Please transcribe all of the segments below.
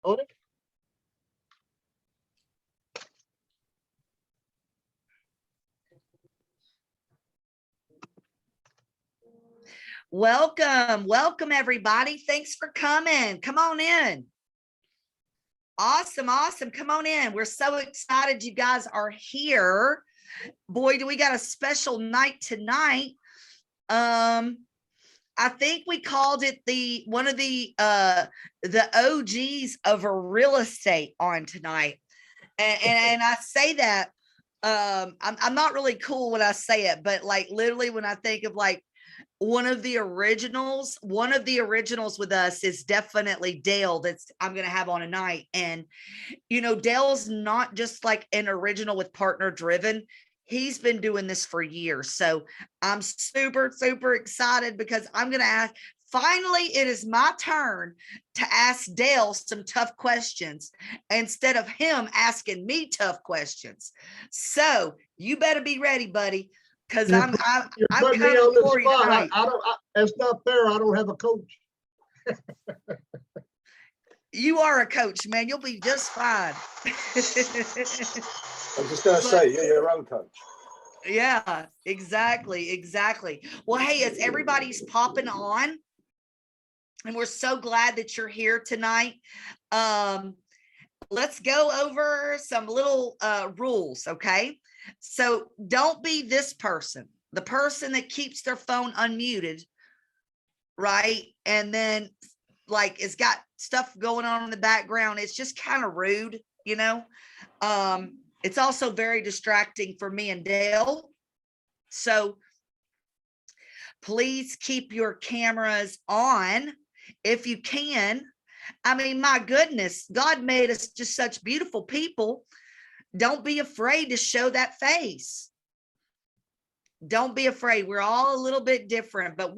on it. Welcome everybody. Thanks for coming. Come on in. Awesome. Come on in. We're so excited you guys are here. Boy, do we got a special night tonight. I think we called it one of the OGs of a real estate on tonight. And I say that I'm not really cool when I say it, but like literally when I think of like one of the originals with us is definitely Dale I'm going to have on tonight. And, you know, Dale's not just like an original with Partner Driven. He's been doing this for years. So I'm super excited because I'm going to ask, finally, it is my turn to ask Dale some tough questions instead of him asking me tough questions. So you better be ready, buddy. Because I'm putting me on the spot. That's not fair. I don't have a coach. You are a coach, man. You'll be just fine. I was just going to say, you're your own coach. Yeah, exactly. Well, hey, as everybody's popping on, and we're so glad that you're here tonight. Let's go over some little rules, okay? So don't be this person, the person that keeps their phone unmuted, right? And then like it's got stuff going on in the background. It's just kind of rude, you know? It's also very distracting for me and Dale. So please keep your cameras on if you can. I mean, my goodness, God made us just such beautiful people. Don't be afraid to show that face. Don't be afraid. We're all a little bit different, but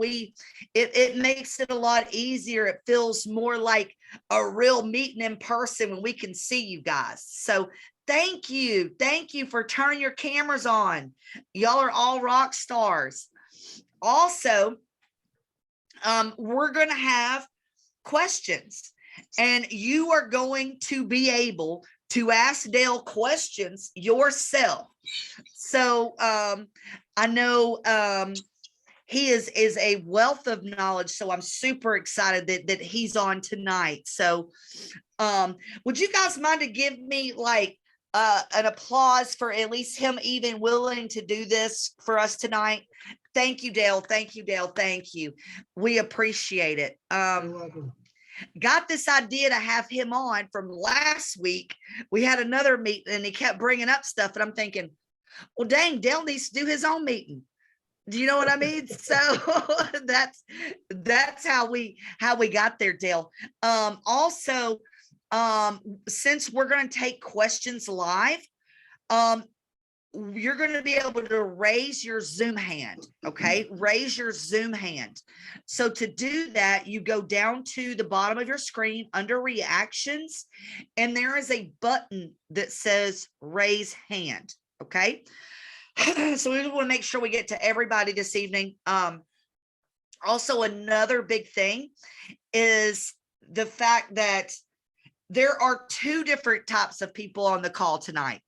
it makes it a lot easier. It feels more like a real meeting in person when we can see you guys. So thank you for turning your cameras on. Y'all are all rock stars. Also, we're going to have questions, and you are going to be able to ask Dale questions yourself. So I know he is a wealth of knowledge. So I'm super excited that he's on tonight. So would you guys mind to give me like an applause for at least him even willing to do this for us tonight? Thank you, Dale. Thank you. We appreciate it. You're welcome. Got this idea to have him on from last week. We had another meeting and he kept bringing up stuff, and I'm thinking, well, dang, Dale needs to do his own meeting. Do you know what I mean? So that's how we got there, Dale. Also, since we're going to take questions live, you're going to be able to raise your Zoom hand. Okay. Raise your Zoom hand. So to do that, you go down to the bottom of your screen under reactions, and there is a button that says raise hand. Okay. So we want to make sure we get to everybody this evening. Also, another big thing is the fact that there are two different types of people on the call tonight.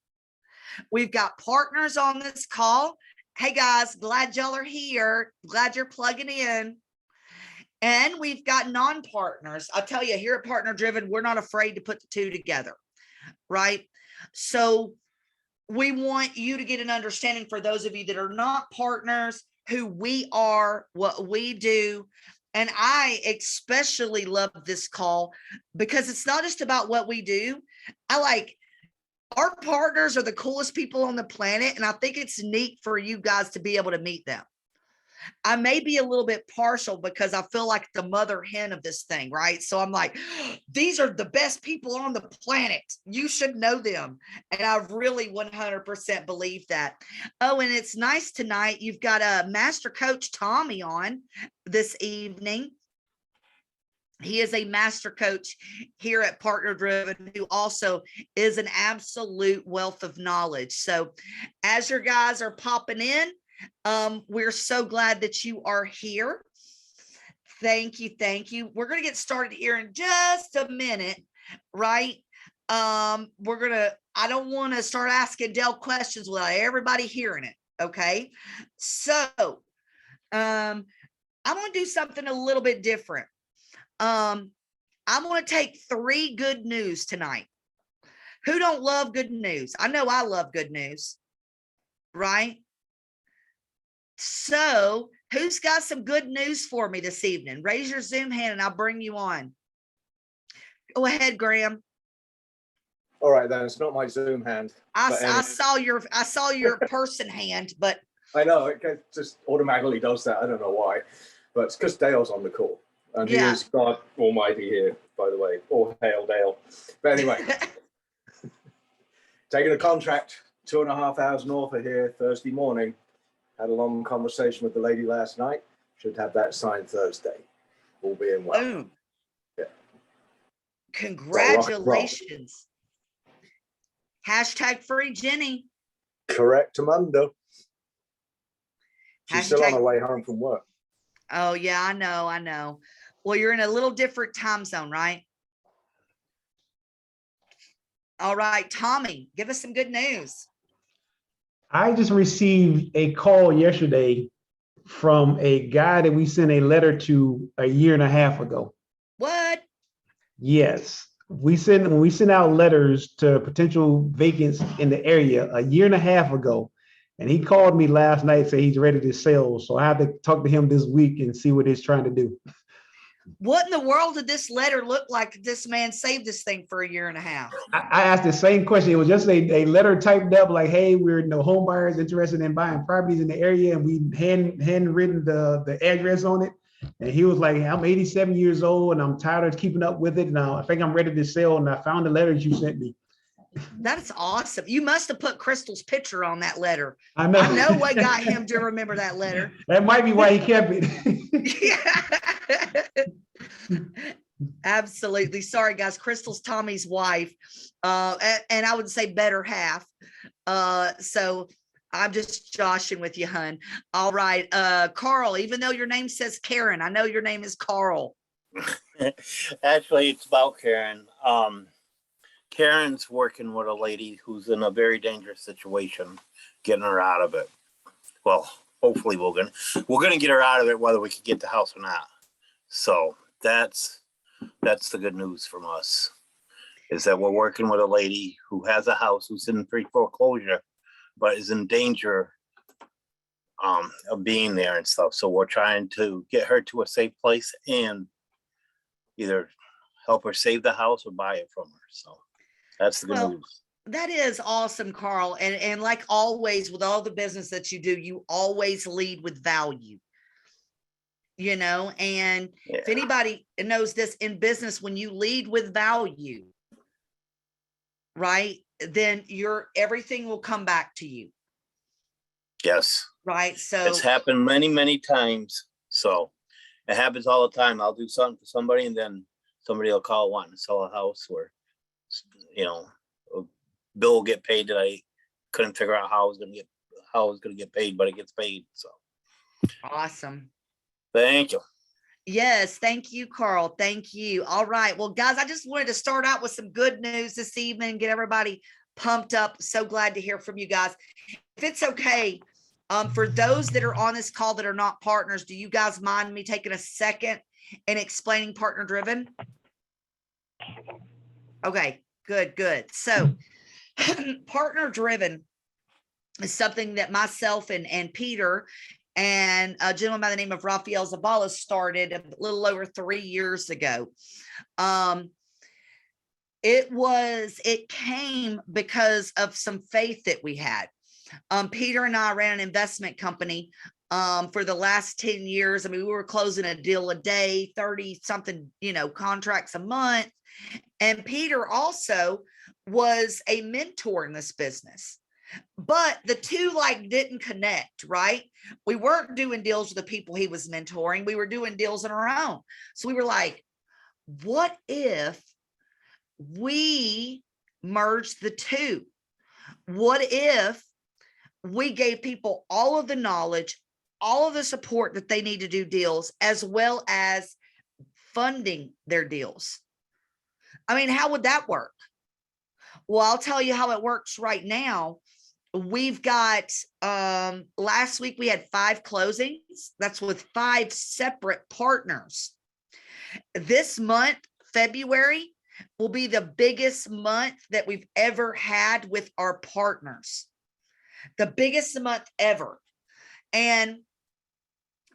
We've got partners on this call. Hey guys, glad y'all are here. Glad you're plugging in. And we've got non-partners. I'll tell you, here at Partner Driven, we're not afraid to put the two together, right? So we want you to get an understanding for those of you that are not partners, who we are, what we do. And I especially love this call because it's not just about what we do. Our partners are the coolest people on the planet, and I think it's neat for you guys to be able to meet them. I may be a little bit partial because I feel like the mother hen of this thing, right? So I'm like, these are the best people on the planet. You should know them. And I really 100% believe that. Oh, and it's nice tonight. You've got a Master Coach Tommy on this evening. He is a master coach here at Partner Driven, who also is an absolute wealth of knowledge. So as your guys are popping in, we're so glad that you are here. Thank you. We're going to get started here in just a minute. right? I don't want to start asking Dell questions without everybody hearing it. Okay. So, I'm going to do something a little bit different. I'm going to take 3 good news tonight. Who don't love good news? I know I love good news, right? So who's got some good news for me this evening? Raise your Zoom hand and I'll bring you on. Go ahead, Graham. All right, then. It's not my Zoom hand. I saw your person hand, but I know it just automatically does that. I don't know why, but it's because Dale's on the call, and he is God Almighty here, by the way. All hail Dale. But anyway, taking a contract 2.5 hours north of here Thursday morning. Had a long conversation with the lady last night. Should have that signed Thursday. All being well. Boom. Yeah. Congratulations. Hashtag free Jenny. Correct, Amanda. She's still on her way home from work. Oh, yeah, I know. Well, you're in a little different time zone, right? All right, Tommy, give us some good news. I just received a call yesterday from a guy that we sent a letter to a 1.5 years ago. What? Yes. When we send out letters to potential vacants in the area a 1.5 years ago. And he called me last night, said he's ready to sell. So I have to talk to him this week and see what he's trying to do. What in the world did this letter look like? This man saved this thing for 1.5 years. I asked the same question. It was just a letter typed up like, hey, we're home buyers interested in buying properties in the area. And we handwritten the address on it. And he was like, I'm 87 years old and I'm tired of keeping up with it. Now I think I'm ready to sell. And I found the letters you sent me. That's awesome. You must have put Crystal's picture on that letter. I know what got him to remember that letter. That might be why he kept it. Yeah. Absolutely. Sorry, guys. Crystal's Tommy's wife. And I would say better half. So I'm just joshing with you, hun. All right. Carl, even though your name says Karen, I know your name is Carl. Actually, it's about Karen. Karen's working with a lady who's in a very dangerous situation, getting her out of it. Well, hopefully we're gonna get her out of it, whether we can get the house or not. So that's the good news from us, is that we're working with a lady who has a house who's in pre-foreclosure, but is in danger of being there and stuff. So we're trying to get her to a safe place and either help her save the house or buy it from her. So that's the good news. That is awesome, Carl. And like always, with all the business that you do, you always lead with value. And if anybody knows this in business, when you lead with value, right, then everything will come back to you. Yes. Right. So it's happened many, many times. So it happens all the time. I'll do something for somebody and then somebody will call wanting to sell a house, or, a bill will get paid that I couldn't figure out how I was going to get paid, but it gets paid. So awesome. Thank you. Yes, thank you, Carl. Thank you. All right. Well, guys, I just wanted to start out with some good news this evening and get everybody pumped up. So glad to hear from you guys. If it's okay, for those that are on this call that are not partners, do you guys mind me taking a second and explaining partner driven? Okay, good. So partner driven is something that myself and Peter and a gentleman by the name of Rafael Zabala started a little over 3 years ago. It came because of some faith that we had. Peter and I ran an investment company for the last 10 years. I mean, we were closing a deal a day, 30 something, contracts a month. And Peter also was a mentor in this business. But the two didn't connect, right? We weren't doing deals with the people he was mentoring. We were doing deals on our own. So we were like, what if we merged the two? What if we gave people all of the knowledge, all of the support that they need to do deals, as well as funding their deals? I mean, how would that work? Well, I'll tell you how it works right now. We've got, last week we had 5 closings. That's with 5 separate partners. This month, February, will be the biggest month that we've ever had with our partners. The biggest month ever. And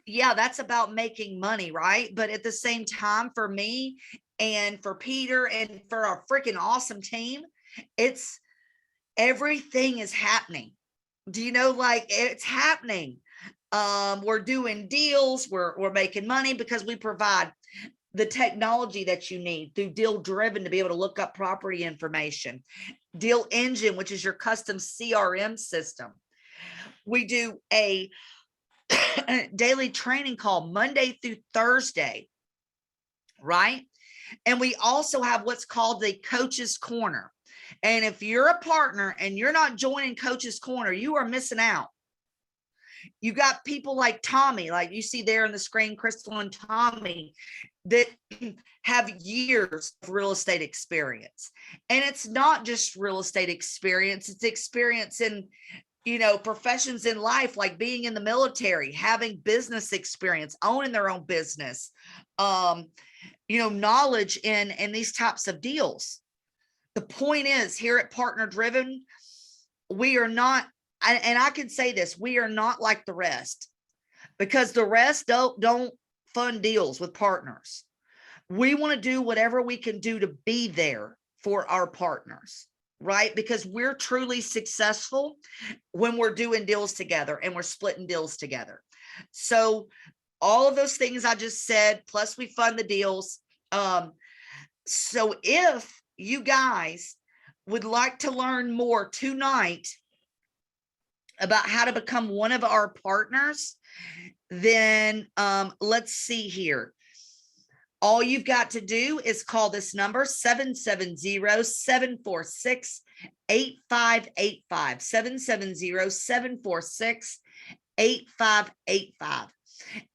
yeah, that's about making money, right? But at the same time, for me and for Peter and for our freaking awesome team, it's everything is happening. Do you know, like, it's happening. We're doing deals, we're making money because we provide the technology that you need through Deal Driven to be able to look up property information. Deal Engine, which is your custom CRM system. We do a daily training call Monday through Thursday, right? And we also have what's called the Coach's Corner. And if you're a partner and you're not joining Coach's Corner, you are missing out. You got people like Tommy, like you see there on the screen, Crystal and Tommy, that have years of real estate experience. And it's not just real estate experience, it's experience in, you know, professions in life, like being in the military, having business experience, owning their own business, you know, knowledge in these types of deals. The point is, here at Partner Driven, we are not, and I can say this, we are not like the rest, because the rest don't fund deals with partners. We want to do whatever we can do to be there for our partners, right? Because we're truly successful when we're doing deals together and we're splitting deals together. So all of those things I just said, plus we fund the deals. So if you guys would like to learn more tonight about how to become one of our partners, then let's see here. All you've got to do is call this number 770-746-8585, 770-746-8585.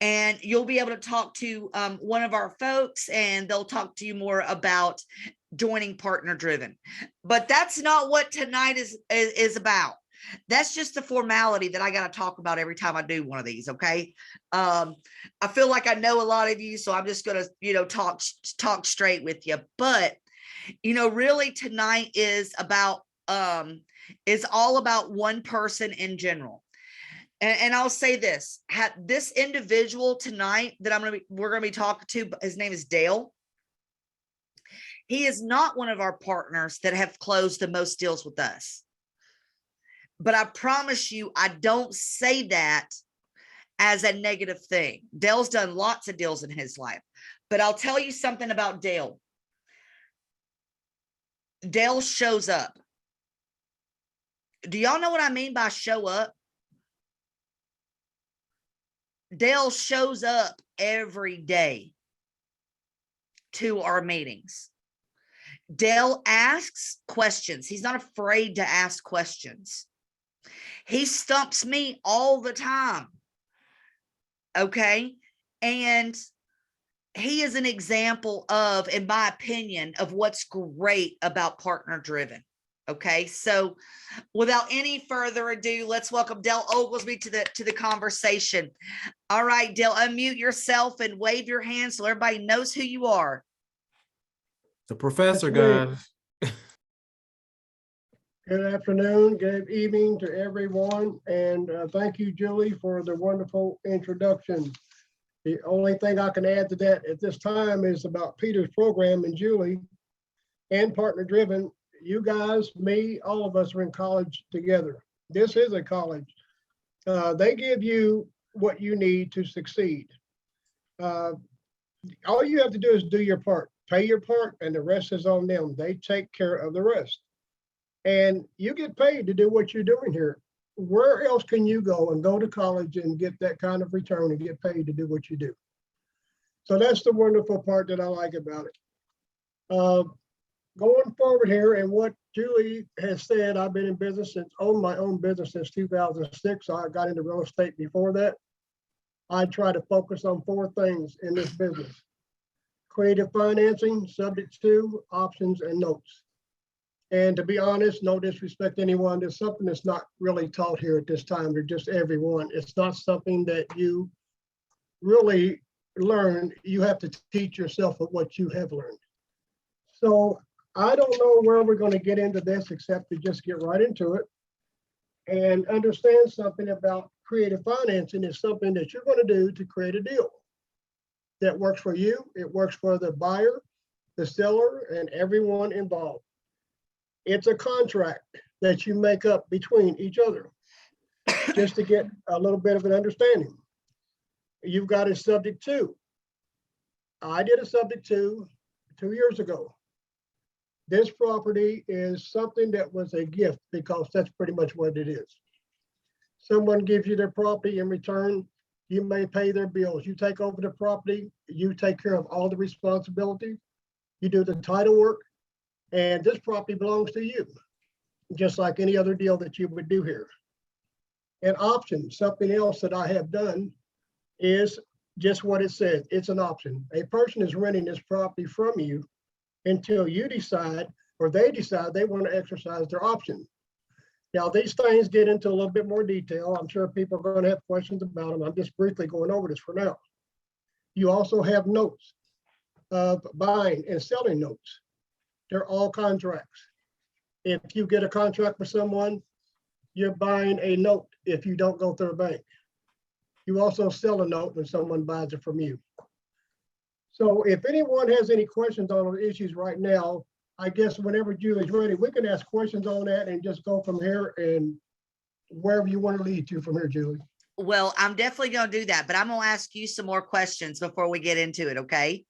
And you'll be able to talk to one of our folks, and they'll talk to you more about joining Partner Driven. But that's not what tonight is about. That's just the formality that I got to talk about every time I do one of these. Okay. I feel like I know a lot of you, so I'm just going to, you know, talk straight with you. But, you know, really tonight is about, is all about one person in general. And I'll say this, this individual tonight that we're going to be talking to, his name is Dale. He is not one of our partners that have closed the most deals with us. But I promise you, I don't say that as a negative thing. Dale's done lots of deals in his life. But I'll tell you something about Dale. Dale shows up. Do y'all know what I mean by show up? Dale shows up every day to our meetings. Dale asks questions. He's not afraid to ask questions. He stumps me all the time. Okay. And he is an example of, in my opinion, of what's great about Partner Driven. Okay. So without any further ado, let's welcome Dale Oglesby to the conversation. All right, Dale, unmute yourself and wave your hand so everybody knows who you are. The professor, guys. Good afternoon, good evening to everyone, and thank you, Julie, for the wonderful introduction. The only thing I can add to that at this time is about Peter's program and Julie and Partner Driven. You guys, me, all of us are in college together. This is a college. They give you what you need to succeed. All you have to do is do your part, pay your part, and the rest is on them. They take care of the rest. And you get paid to do what you're doing here. Where else can you go and go to college and get that kind of return and get paid to do what you do? So that's the wonderful part that I like about it. Going forward here, and what Julie has said, I've been in business owned my own business since 2006. So I got into real estate before that. I try to focus on 4 things in this business: creative financing, subject to, options, and notes. And to be honest, no disrespect to anyone, there's something that's not really taught here at this time to just everyone. It's not something that you really learn. You have to teach yourself of what you have learned. So I don't know where we're going to get into this except to just get right into it and understand something about creative financing is something that you're going to do to create a deal that works for you. It works for the buyer, the seller, and everyone involved. It's a contract that you make up between each other just to get a little bit of an understanding. You've got a subject to. I did a subject to 2 years ago. This property is something that was a gift because that's pretty much what it is. Someone gives you their property in return. You may pay their bills. You take over the property. You take care of all the responsibilities. You do the title work. And this property belongs to you, just like any other deal that you would do here. An option, something else that I have done is just what it says. It's an option. A person is renting this property from you until you decide, or they decide they want to exercise their option. Now, these things get into a little bit more detail. I'm sure people are going to have questions about them. I'm just briefly going over this for now. You also have notes of buying and selling notes. They're all contracts. If you get a contract with someone, you're buying a note if you don't go through a bank. You also sell a note when someone buys it from you. So if anyone has any questions on the issues right now, I guess whenever Julie's ready, we can ask questions on that and just go from here and wherever you want to lead to from here, Julie. Well, I'm definitely going to do that, but I'm going to ask you some more questions before we get into it. Okay.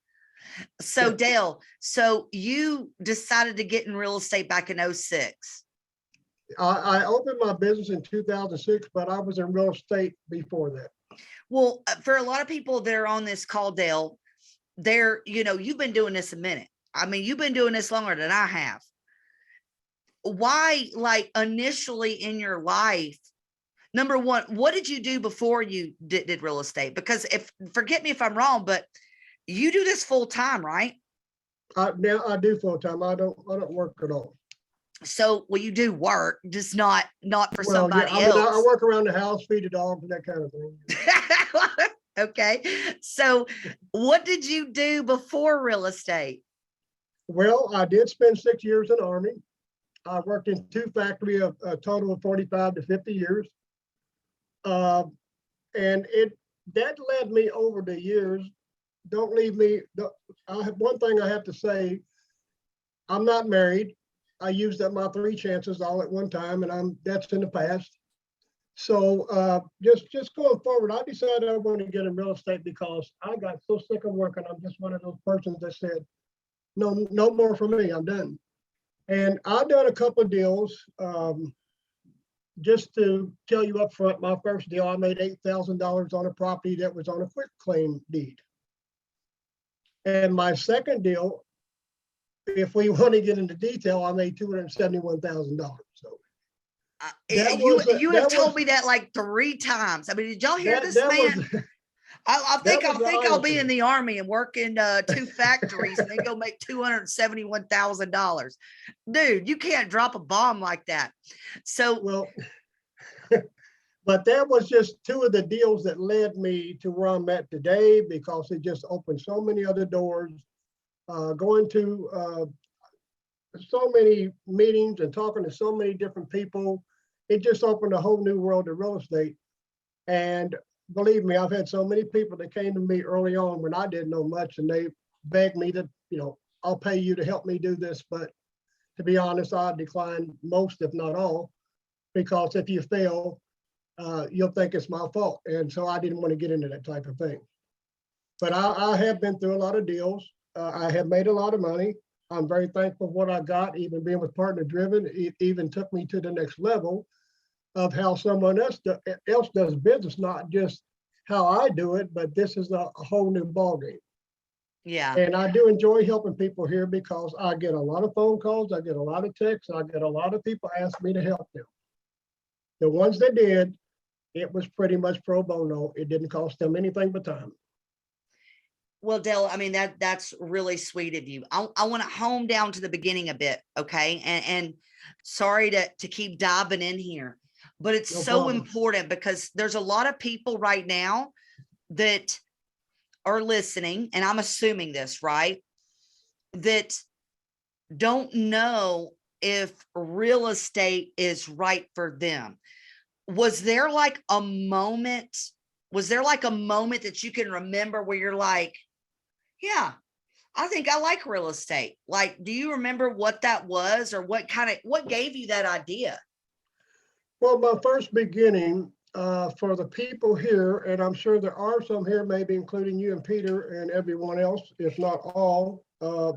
So Yeah. Dale, so you decided to get in real estate back in 06. I opened my business in 2006, but I was in real estate before that. Well, for a lot of people that are on this call, Dale, you've been doing this a minute. I mean, you've been doing this longer than I have. Why, like initially in your life, number one, what did you do before you did real estate? Because forget me if I'm wrong, but you do this full time, right? Now I do full time. I don't work at all. So, well, you do work, just not for somebody I else. work around the house, feed the dogs, and that kind of thing. Okay. So what did you do before real estate? Well, I did spend 6 years in the Army. I worked in 2 factories, a total of 45 to 50 years. And that led me over the years. Don't leave me. I have one thing I have to say. I'm not married. I used up my 3 chances all at one time, and that's in the past. So just going forward, I decided I wanted to get in real estate because I got so sick of working. I'm just one of those persons that said, no more for me. I'm done. And I've done a couple of deals. Just to tell you up front, my first deal, I made $8,000 on a property that was on a quick claim deed. And my second deal, if we want to get into detail, I made $271,000. So you have told me that like 3 times. I mean, did y'all hear this man? I think I'll be in the Army and work in 2 factories and then go make $271,000. Dude, you can't drop a bomb like that. So, well, but that was just 2 of the deals that led me to where I'm at today, because it just opened so many other doors. Going to so many meetings and talking to so many different people, it just opened a whole new world of real estate. And believe me, I've had so many people that came to me early on when I didn't know much, and they begged me to, I'll pay you to help me do this. But to be honest, I declined most, if not all, because if you fail, you'll think it's my fault. And so I didn't want to get into that type of thing. But I have been through a lot of deals. I have made a lot of money. I'm very thankful for what I got. Even being with Partner Driven, it even took me to the next level of how someone else does business, not just how I do it, but this is a whole new ballgame. yeah. And I do enjoy helping people here because I get a lot of phone calls, I get a lot of texts, I get a lot of people ask me to help them. The ones that did, it was pretty much pro bono. It didn't cost them anything but time. Well, Dale, I mean, that's really sweet of you. I want to home down to the beginning a bit, okay? And sorry to keep diving in here, but it's No so problem. important because there's a lot of people right now that are listening, and I'm assuming this, right? That don't know if real estate is right for them. Was there like a moment? Was there like a moment that you can remember where you're like, yeah, I think I like real estate? Like, do you remember what that was, or what gave you that idea? Well, my first beginning for the people here, and I'm sure there are some here, maybe including you and Peter and everyone else, if not all,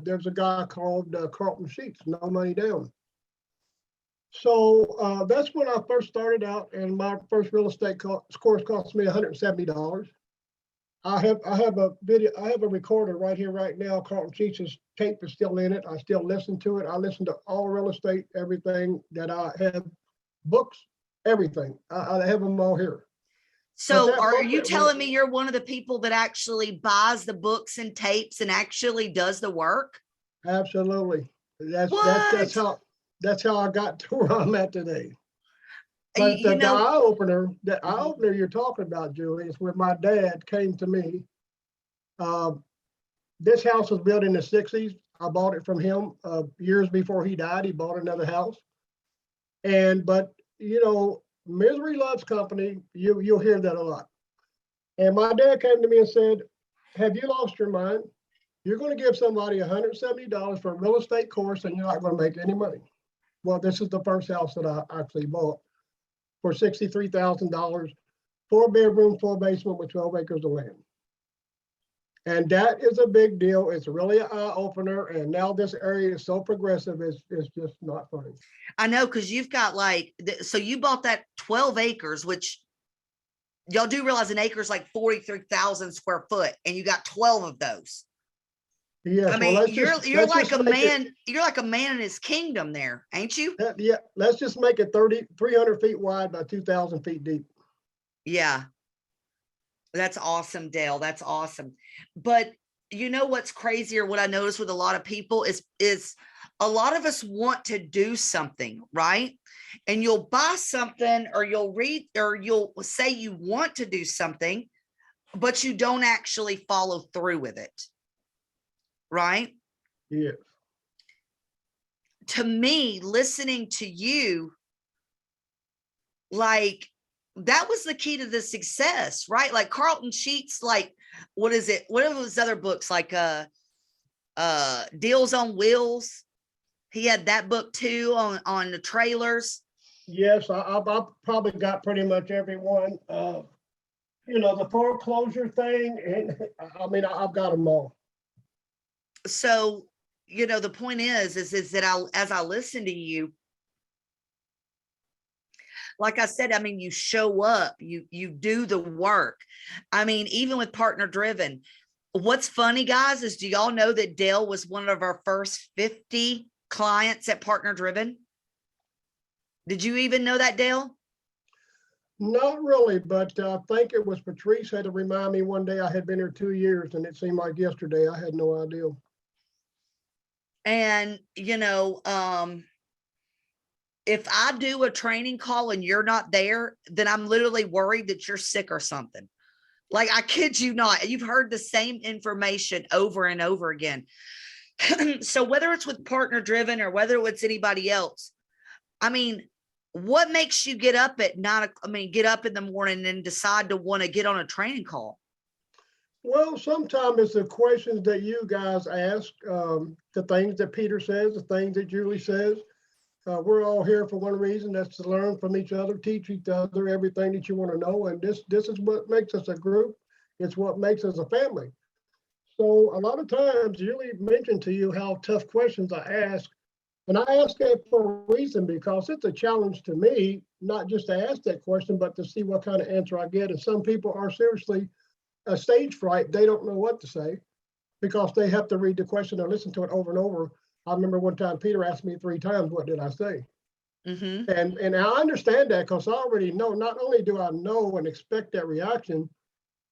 there's a guy called Carlton Sheets, No Money Down. So that's when I first started out, and my first real estate course cost me $170. I have a video, I have a recorder right here right now. Carlton Sheets' tape is still in it. I still listen to it. I listen to all real estate, everything that I have, books, everything. I have them all here. So are you moment telling me you're one of the people that actually buys the books and tapes and actually does the work? Absolutely. That's What? how I got to where I'm at today. You, But you the know, eye opener, Mhm. you're talking about, Julie, is when my dad came to me. This house was built in the 60s. I bought it from him years before he died. He bought another house. But you know, misery loves company. You'll hear that a lot. And my dad came to me and said, "Have you lost your mind? You're going to give somebody $170 for a real estate course, and you're not going to make any money." Well, this is the first house that I actually bought for $63,000, 4-bedroom, 4-basement with 12 acres of land. And that is a big deal. It's really an eye opener. And now this area is so progressive, it's just not funny. I know, because you've got like, so you bought that 12 acres, which y'all do realize an acre is like 43,000 square foot, and you got 12 of those. Yes, I well, mean, you're like a man, you're like a man in his kingdom there, ain't you? Yeah, let's just make it 300 feet wide by 2,000 feet deep. Yeah. That's awesome, Dale. That's awesome. But you know what's crazy, or what I notice with a lot of people is a lot of us want to do something, right? And you'll buy something, or you'll read, or you'll say you want to do something, but you don't actually follow through with it. Right? Yes. To me, listening to you, like, that was the key to the success, right? Like Carlton Sheets, like, what is it? What are those other books, like Deals on Wheels? He had that book too, on the trailers. Yes, I probably got pretty much every one. You know, the foreclosure thing, and I mean, I've got them all. So, you know, the point is that as I listen to you, like I said, I mean, you show up, you do the work. I mean, even with Partner Driven, what's funny, guys, is do y'all know that Dale was one of our first 50 clients at Partner Driven? Did you even know that, Dale? Not really, but I think it was Patrice had to remind me one day. I had been here 2 years, and it seemed like yesterday. I had no idea. And, you know, if I do a training call and you're not there, then I'm literally worried that you're sick or something. Like, I kid you not, you've heard the same information over and over again. So whether it's with Partner Driven or whether it's anybody else, I mean, what makes you get up at 9? I mean, get up in the morning and decide to want to get on a training call? Well, sometimes it's the questions that you guys ask, the things that Peter says, the things that Julie says. We're all here for one reason, that's to learn from each other, teach each other everything that you want to know. And this is what makes us a group. It's what makes us a family. So a lot of times, Julie mentioned to you how tough questions I ask. And I ask that for a reason, because it's a challenge to me, not just to ask that question, but to see what kind of answer I get. And some people are seriously a stage fright. They don't know what to say because they have to read the question or listen to it over and over. I remember one time Peter asked me 3 times, what did I say? Mm-hmm. And I understand that, because I already know, not only do I know and expect that reaction,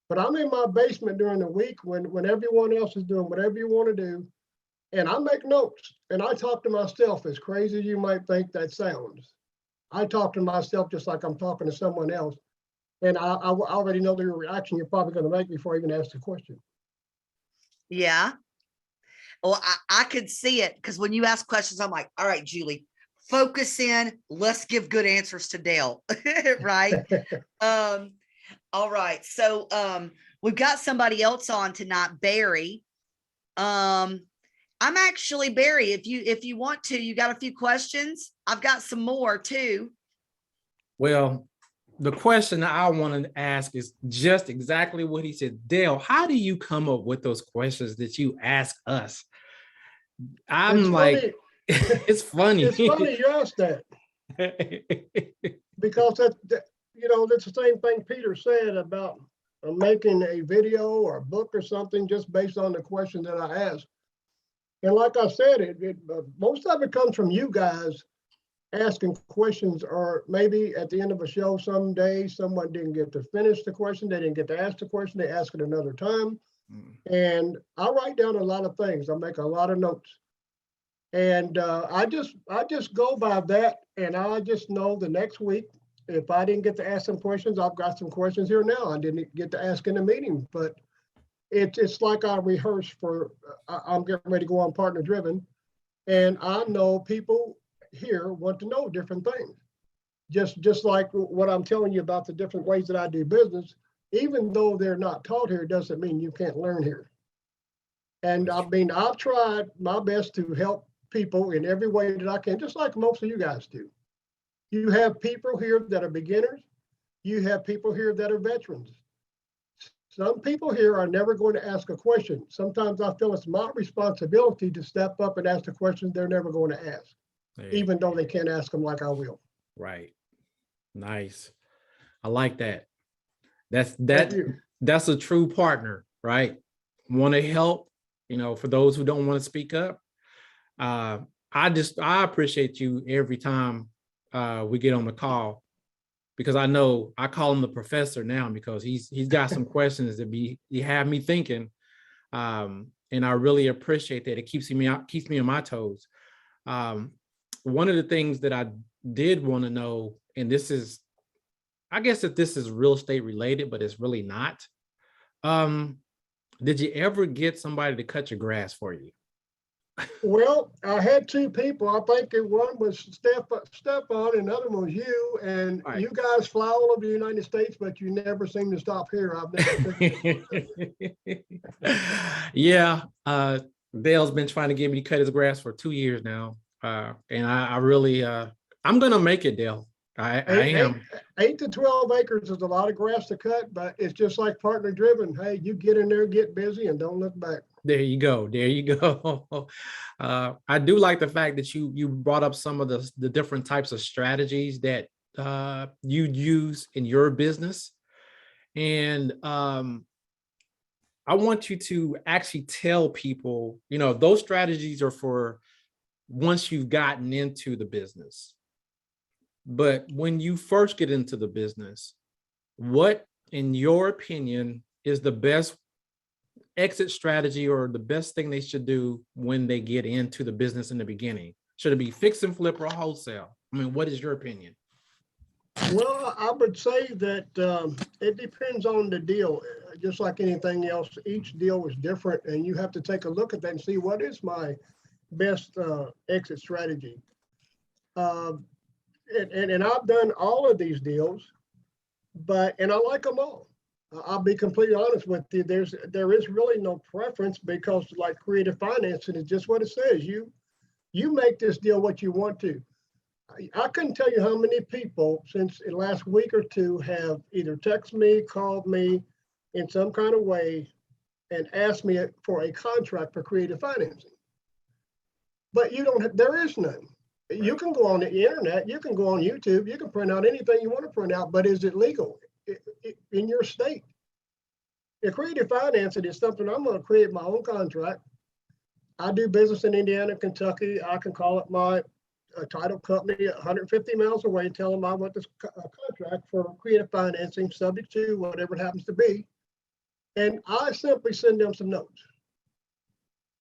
But I'm in my basement during the week when everyone else is doing whatever you want to do. And I make notes and I talk to myself, as crazy as you might think that sounds. I talk to myself just like I'm talking to someone else. And I already know the reaction you're probably going to make before I even ask the question. Yeah. Well, I could see it because when you ask questions, I'm like, all right, Julie, focus in. Let's give good answers to Dale. Right. All right. So we've got somebody else on tonight, Barry. I'm actually Barry. If you want to, you got a few questions. I've got some more too. Well, the question I want to ask is just exactly what he said. Dale, how do you come up with those questions that you ask us? I'm It's like, funny. it's funny. It's funny you asked that because that's the same thing Peter said about making a video or a book or something just based on the question that I asked. And like I said, most of it comes from you guys asking questions, or maybe at the end of a show someday, someone didn't get to finish the question. They didn't get to ask the question. They ask it another time. And I write down a lot of things. I make a lot of notes. And I just go by that. And I just know the next week, if I didn't get to ask some questions, I've got some questions here now I didn't get to ask in the meeting. But it's like I rehearse for, I'm getting ready to go on Partner Driven. And I know people here want to know different things. Just like what I'm telling you about the different ways that I do business, even though they're not taught here, doesn't mean you can't learn here. And I mean, I've tried my best to help people in every way that I can, just like most of you guys do. You have people here that are beginners. You have people here that are veterans. Some people here are never going to ask a question. Sometimes I feel it's my responsibility to step up and ask the questions they're never going to ask, even though they can't ask them like I will. Right. Nice. I like that. That's a true partner, right? Want to help, for those who don't want to speak up. I appreciate you every time we get on the call, because I know I call him the professor now because he's got some questions that he have me thinking. And I really appreciate that. It keeps me on my toes. One of the things that I did want to know, and I guess that this is real estate related, but it's really not. Did you ever get somebody to cut your grass for you? Well, I had two people. I think one was Stefan and the other one was you. And right. You guys fly all over the United States, but you never seem to stop here. I've never Yeah. Dale's been trying to get me to cut his grass for 2 years now. And I really, I'm going to make it, Dale. I am. 8 to 12 acres is a lot of grass to cut, but it's just like Partner Driven. Hey, you get in there, get busy, and don't look back. There you go. There you go. I do like the fact that you brought up some of the different types of strategies that you use in your business. And I want you to actually tell people, those strategies are for once you've gotten into the business. But when you first get into the business, what, in your opinion, is the best exit strategy or the best thing they should do when they get into the business in the beginning? Should it be fix and flip or wholesale? I mean, what is your opinion? Well, I would say that it depends on the deal. Just like anything else, each deal is different, and you have to take a look at that and see what is my best exit strategy. And I've done all of these deals, and I like them all. I'll be completely honest with you. There is really no preference, because like creative financing is just what it says. You make this deal what you want to. I couldn't tell you how many people since the last week or two have either texted me, called me in some kind of way and asked me for a contract for creative financing. But there is none. You can go on the internet, you can go on YouTube, you can print out anything you want to print out, but is it legal in your state? The creative financing is something I'm going to create my own contract. I do business in Indiana, Kentucky. I can call it my title company 150 miles away and tell them I want this contract for creative financing, subject to whatever it happens to be. And I simply send them some notes.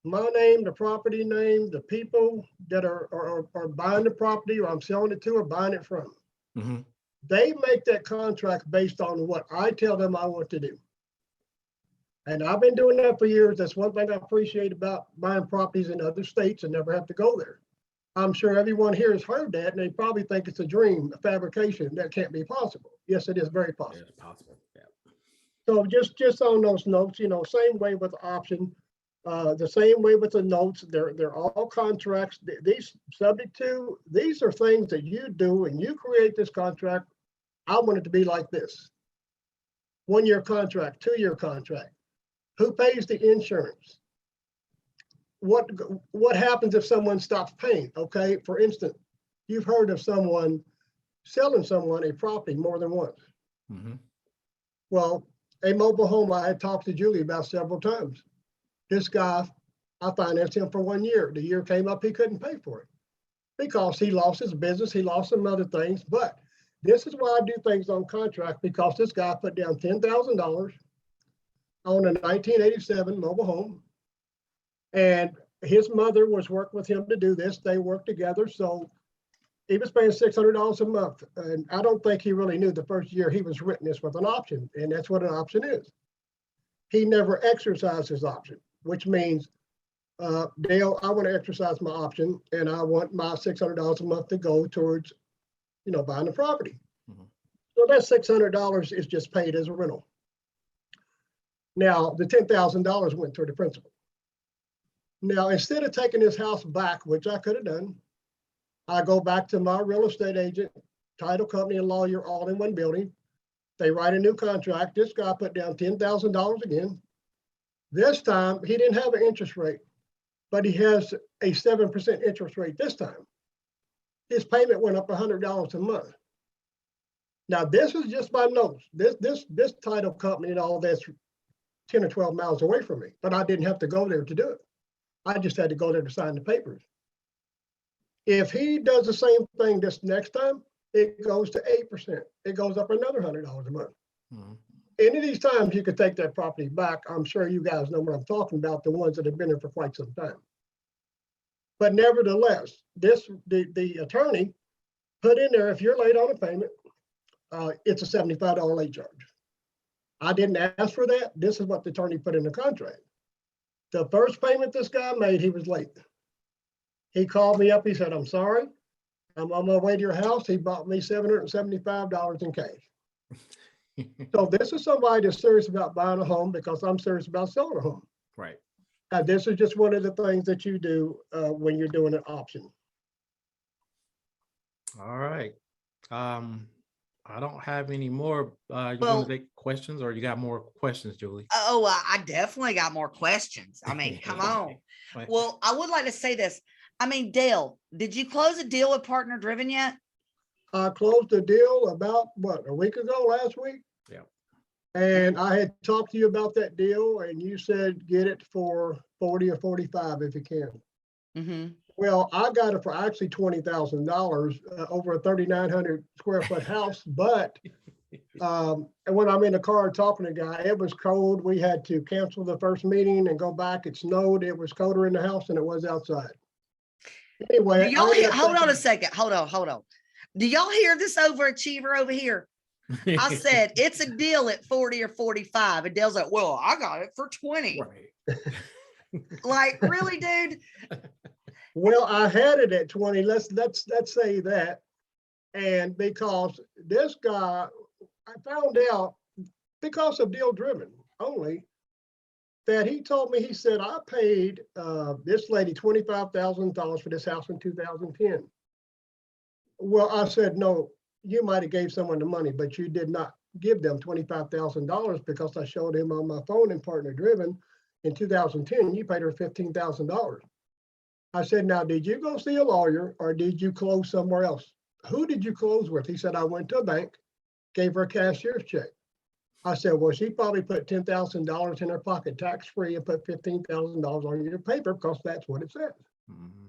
My name, the property name, the people that are buying the property, or I'm selling it to, or buying it from. Mhm. They make that contract based on what I tell them I want to do. And I've been doing that for years. That's one thing I appreciate about buying properties in other states and never have to go there. I'm sure everyone here has heard that, and they probably think it's a dream, a fabrication. That can't be possible. Yes, it is very Yeah, possible. it's possible. Yeah. So just on those notes, same way with the option, the same way with the notes, they're all contracts. These subject to, these are things that you do and you create this contract. I want it to be like this. 1-year contract, 2-year contract. Who pays the insurance? What happens if someone stops paying? Okay, for instance, you've heard of someone selling someone a property more than once. Mhm. Well, a mobile home I had talked to Julie about several times. This guy, I financed him for 1 year. The year came up, he couldn't pay for it because he lost his business, he lost some other things. But this is why I do things on contract, because this guy put down $10,000 on a 1987 mobile home. And his mother was working with him to do this. They worked together. So he was paying $600 a month. And I don't think he really knew the first year he was written this with an option. And that's what an option is. He never exercised his option, which means, Dale, I want to exercise my option and I want my $600 a month to go towards, buying the property. Mhm. So that $600 is just paid as a rental. Now, the $10,000 went toward the principal. Now, instead of taking this house back, which I could have done, I go back to my real estate agent, title company, and lawyer all in one building. They write a new contract. This guy put down $10,000 again. This time, he didn't have an interest rate, but he has a 7% interest rate this time. His payment went up $100 a month. Now, this is just by notes. This title company and all that's 10 or 12 miles away from me, but I didn't have to go there to do it. I just had to go there to sign the papers. If he does the same thing this next time, it goes to 8%. It goes up another $100 a month. Mhm. Any of these times you could take that property back. I'm sure you guys know what I'm talking about, the ones that have been there for quite some time. But nevertheless, the attorney put in there, if you're late on a payment, it's a $75 late charge. I didn't ask for that. This is what the attorney put in the contract. The first payment this guy made, he was late. He called me up. He said, I'm sorry. I'm on my way to your house. He bought me $775 in cash. So this is somebody that's serious about buying a home because I'm serious about selling a home. Right. This is just one of the things that you do when you're doing an option. All right. I don't have any more. You want Well- to take questions, or you got more questions, Julie? Oh, I definitely got more questions. I mean, come on. Well, I would like to say this. I mean, Dale, did you close a deal with Partner Driven yet? I closed the deal about, a week ago, last week? Yeah. And I had talked to you about that deal and you said get it for 40 or 45 if you can. Mm-hmm. Well, I got it for actually $20,000 over a 3,900 square foot house. But and when I'm in the car talking to a guy, it was cold. We had to cancel the first meeting and go back. It snowed. It was colder in the house than it was outside. Anyway, Do y'all I ended hear, up hold on a thinking- second. Hold on. Do y'all hear this overachiever over here? I said it's a deal at 40 or 45. And Dale's like, well, I got it for 20. Right. Like, really, dude? Well, I had it at 20. Let's say that. And because this guy, I found out because of Deal Driven only, that he told me, he said, I paid this lady $25,000 for this house in 2010. Well, I said, no, you might have gave someone the money, but you did not give them $25,000 because I showed him on my phone in Partner Driven in 2010, you paid her $15,000. I said, now, did you go see a lawyer or did you close somewhere else? Who did you close with? He said, I went to a bank, gave her a cashier's check. I said, well, she probably put $10,000 in her pocket tax-free and put $15,000 on your paper because that's what it says. Mhm.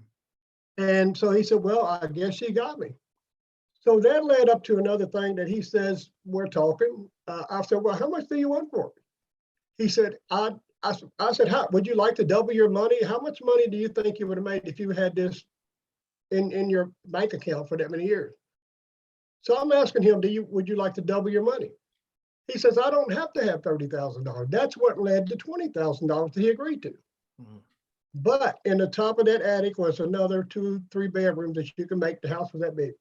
And so he said, well, I guess she got me. So that led up to another thing that he says, we're talking. I said, well, how much do you want for it? He said, I said, how would you like to double your money? How much money do you think you would have made if you had this in your bank account for that many years? So I'm asking him, would you like to double your money? He says, I don't have to have $30,000. That's what led to $20,000 that he agreed to. Mhm. But in the top of that attic was another 2-3 bedrooms that you can make. The house was that big.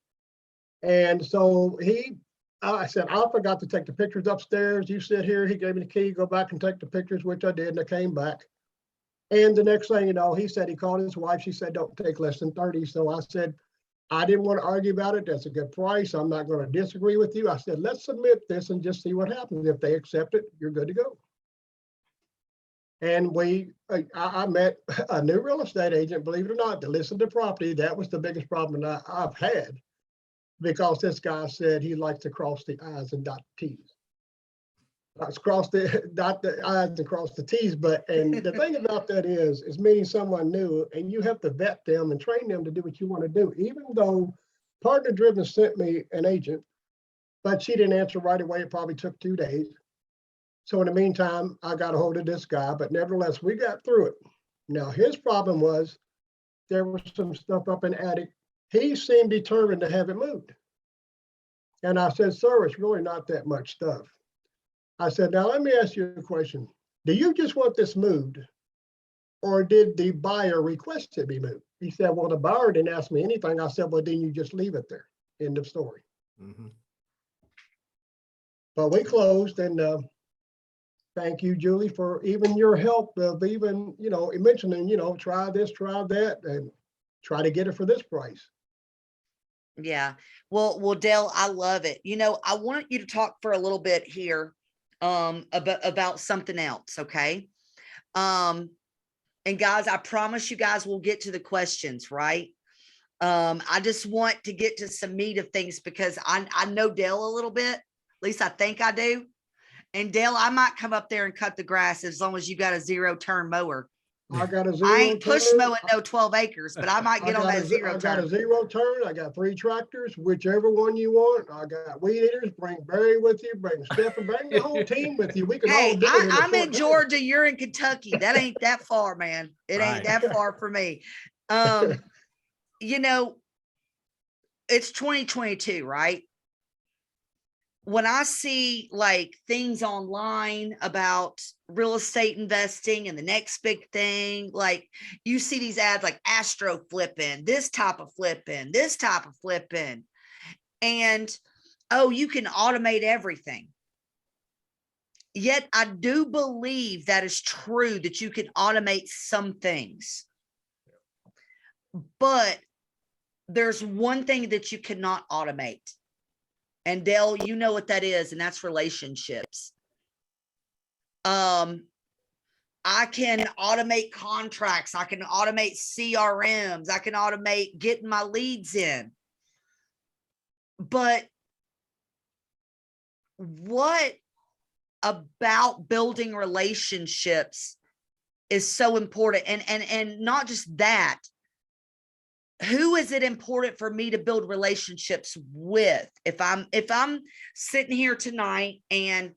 And so I said, I forgot to take the pictures upstairs. You sit here. He gave me the key, go back and take the pictures, which I did. And I came back. And the next thing you know, he said he called his wife. She said, don't take less than 30. So I said, I didn't want to argue about it. That's a good price. I'm not going to disagree with you. I said, let's submit this and just see what happens. If they accept it, you're good to go. And I met a new real estate agent, believe it or not, to listen to property. That was the biggest problem that I've had, because this guy said he likes to cross the I's and dot the T's. Let's dot the I's and cross the T's. And the thing about that is meeting someone new, and you have to vet them and train them to do what you want to do. Even though Partner Driven sent me an agent, but she didn't answer right away. It probably took 2 days. So in the meantime, I got a hold of this guy, but nevertheless, we got through it. Now, his problem was there was some stuff up in the attic. He seemed determined to have it moved. And I said, sir, it's really not that much stuff. I said, now let me ask you a question. Do you just want this moved, or did the buyer request it be moved? He said, well, the buyer didn't ask me anything. I said, well, then you just leave it there. End of story. Mhm. But we closed, and thank you, Julie, for even your help of even, mentioning, try this, try that, and try to get it for this price. Yeah. Well, Dale, I love it. I want you to talk for a little bit here about something else. Okay. And guys, I promise you guys we'll get to the questions, right? I just want to get to some meat of things, because I know Dale a little bit. At least I think I do. And Dale, I might come up there and cut the grass as long as you got a 0-turn mower. I got a I 0 ain't push turn. mowing no 12 acres, but I might get on that 0 I got a turn. 0 turn. I got 3 tractors, whichever one you want. I got weed eaters. Bring Barry with you. Bring Stephen. Bring the whole team with you. We can all Hey, do it. I'm in Georgia. You're in Kentucky. That ain't that far, man. It ain't Right. that far for me. It's 2022, right? When I see like things online about real estate investing and the next big thing, like you see these ads like Astro flipping, this type of flipping, this type of flipping, and you can automate everything. Yet I do believe that is true, that you can automate some things. But there's one thing that you cannot automate. And Dale, you know what that is, and that's relationships. I can automate contracts. I can automate CRMs. I can automate getting my leads in. But what about building relationships is so important? And not just that. Who is it important for me to build relationships with? If I'm sitting here tonight and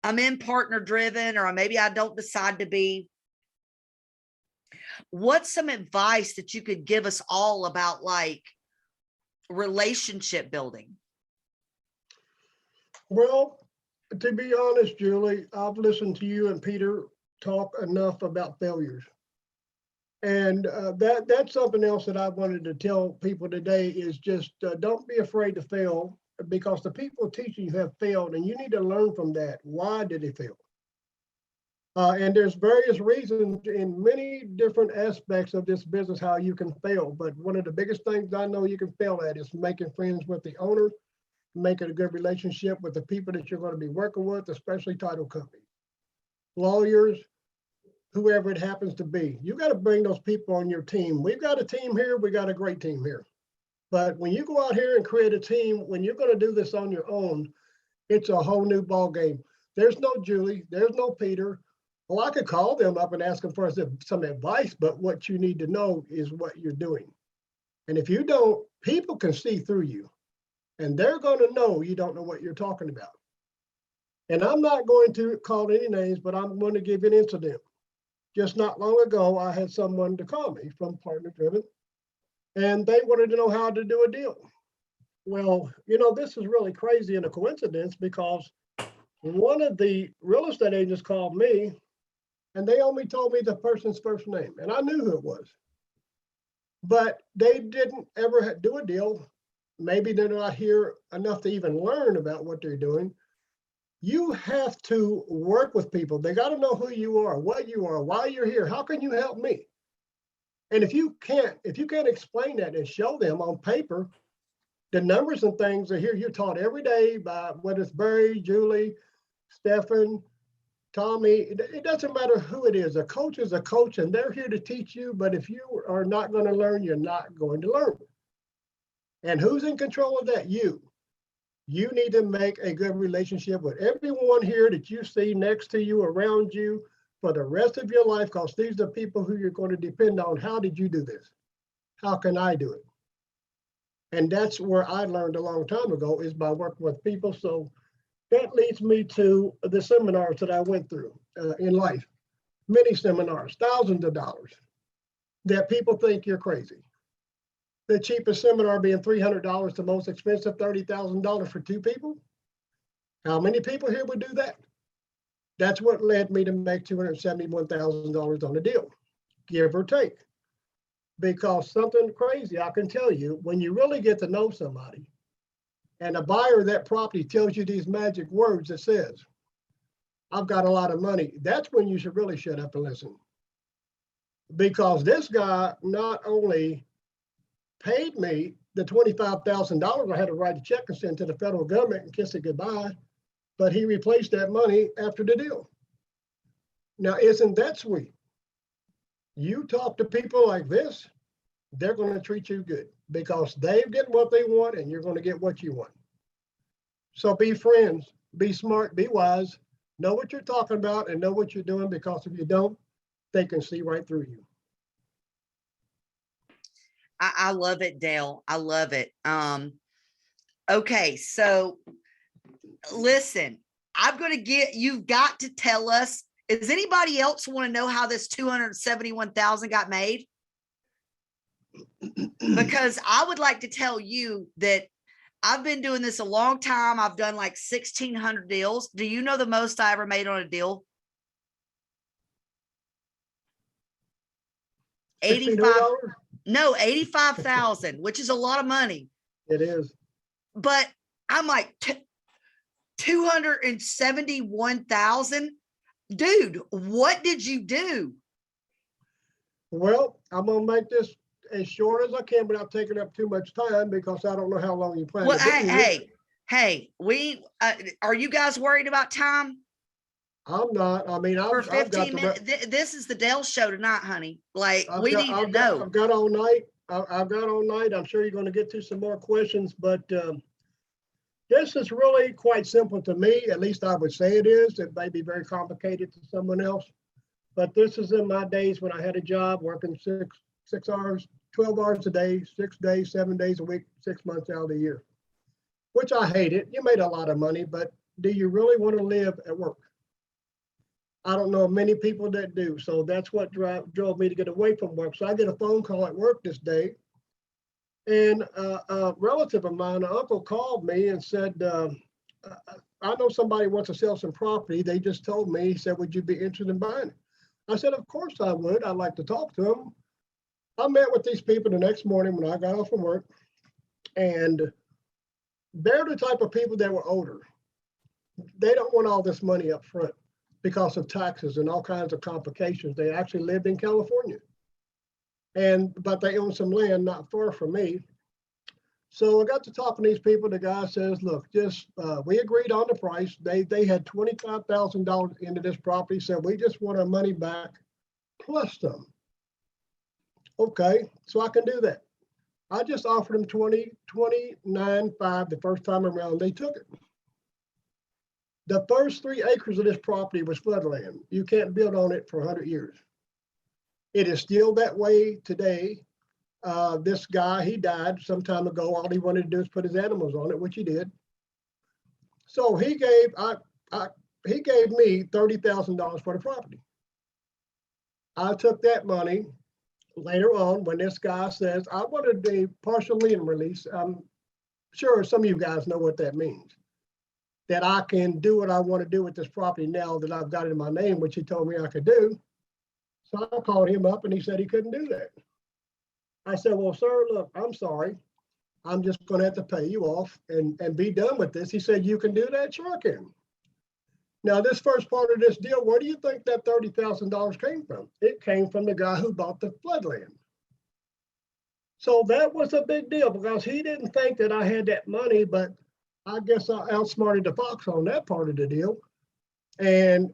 I'm in Partner Driven, or maybe I don't decide to be, what's some advice that you could give us all about like relationship building? Well, to be honest, Julie, I've listened to you and Peter talk enough about failures. And that's something else that I wanted to tell people today is just don't be afraid to fail, because the people teaching you have failed, and you need to learn from that. Why did they fail? And there's various reasons in many different aspects of this business how you can fail. But one of the biggest things I know you can fail at is making friends with the owner, making a good relationship with the people that you're going to be working with, especially title companies, lawyers, whoever it happens to be. You got to bring those people on your team. We've got a team here. We got a great team here. But when you go out here and create a team, when you're going to do this on your own, it's a whole new ball game. There's no Julie. There's no Peter. Well, I could call them up and ask them for some advice, but what you need to know is what you're doing. And if you don't, people can see through you, and they're going to know you don't know what you're talking about. And I'm not going to call any names, but I'm going to give you an incident. Just not long ago, I had someone to call me from Partner Driven, and they wanted to know how to do a deal. Well, you know, this is really crazy and a coincidence because one of the real estate agents called me and they only told me the person's first name, and I knew who it was. But they didn't ever do a deal. Maybe they're not here enough to even learn about what they're doing. You have to work with people. They got to know who you are, what you are, why you're here. How can you help me? And if you can't explain that and show them on paper, the numbers and things are here. You're taught every day by whether it's Barry, Julie, Stephan, Tommy. It doesn't matter who it is. A coach is a coach, and they're here to teach you. But if you are not going to learn, you're not going to learn. And who's in control of that? You. You need to make a good relationship with everyone here that you see next to you, around you, for the rest of your life, because these are people who you're going to depend on. How did you do this? How can I do it? And that's where I learned a long time ago, is by working with people. So that leads me to the seminars that I went through in life. Many seminars, thousands of dollars, that people think you're crazy. The cheapest seminar being $300, the most expensive $30,000 for two people. How many people here would do that? That's what led me to make $271,000 on a deal, give or take. Because something crazy, I can tell you, when you really get to know somebody, and a buyer of that property tells you these magic words that says, I've got a lot of money, that's when you should really shut up and listen. Because this guy not only paid me the $25,000 I had to write a check and send to the federal government and kiss it goodbye, but he replaced that money after the deal. Now, isn't that sweet? You talk to people like this, they're going to treat you good because they've get what they want and you're going to get what you want. So be friends, be smart, be wise, know what you're talking about and know what you're doing, because if you don't, they can see right through you. I love it, Dale. I love it. Okay, so listen, you've got to tell us, does anybody else want to know how this 271,000 got made? Because I would like to tell you that I've been doing this a long time. I've done like 1,600 deals. Do you know the most I ever made on a deal? 85. No, 85,000, which is a lot of money. It is. But I'm like, 271,000. Dude, what did you do? Well, I'm going to make this as short as I can without taking up too much time, because I don't know how long you plan Well, to be here. hey, are you guys worried about time? I'm not. I mean, For I've got 15 minutes, this is the Dale show tonight, honey. Like, I've we got- need I've to got- know. I've got all night. I've got all night. I'm sure you're going to get to some more questions, but this is really quite simple to me. At least I would say it is. It may be very complicated to someone else, but this is in my days when I had a job working six hours, 12 hours a day, 6 days, 7 days a week, 6 months out of the year, which I hated. You made a lot of money, but do you really want to live at work? I don't know many people that do. So that's what drove me to get away from work. So I get a phone call at work this day, and a relative of mine, an uncle, called me and said, I know somebody wants to sell some property. They just told me, he said, would you be interested in buying it? I said, of course I would. I'd like to talk to them. I met with these people the next morning when I got off from work, and they're the type of people that were older. They don't want all this money up front because of taxes and all kinds of complications. They actually lived in California, but they own some land not far from me. So I got to talking to these people. The guy says, look, we agreed on the price. They had $25,000 into this property. So we just want our money back plus some. Okay, so I can do that. I just offered them $29,500 the first time around. They took it. The first 3 acres of this property was floodland. You can't build on it for 100 years. It is still that way today. This guy, he died some time ago. All he wanted to do is put his animals on it, which he did. So he gave, he gave me $30,000 for the property. I took that money later on when this guy says, I wanted a partial lien release. I'm sure some of you guys know what that means. That I can do what I want to do with this property now that I've got it in my name, which he told me I could do. So I called him up and he said he couldn't do that. I said, well, sir, look, I'm sorry. I'm just going to have to pay you off and be done with this. He said, you can do that? Sure I can. Now, this first part of this deal, where do you think that $30,000 came from? It came from the guy who bought the floodland. So that was a big deal because he didn't think that I had that money, but I guess I outsmarted the fox on that part of the deal. And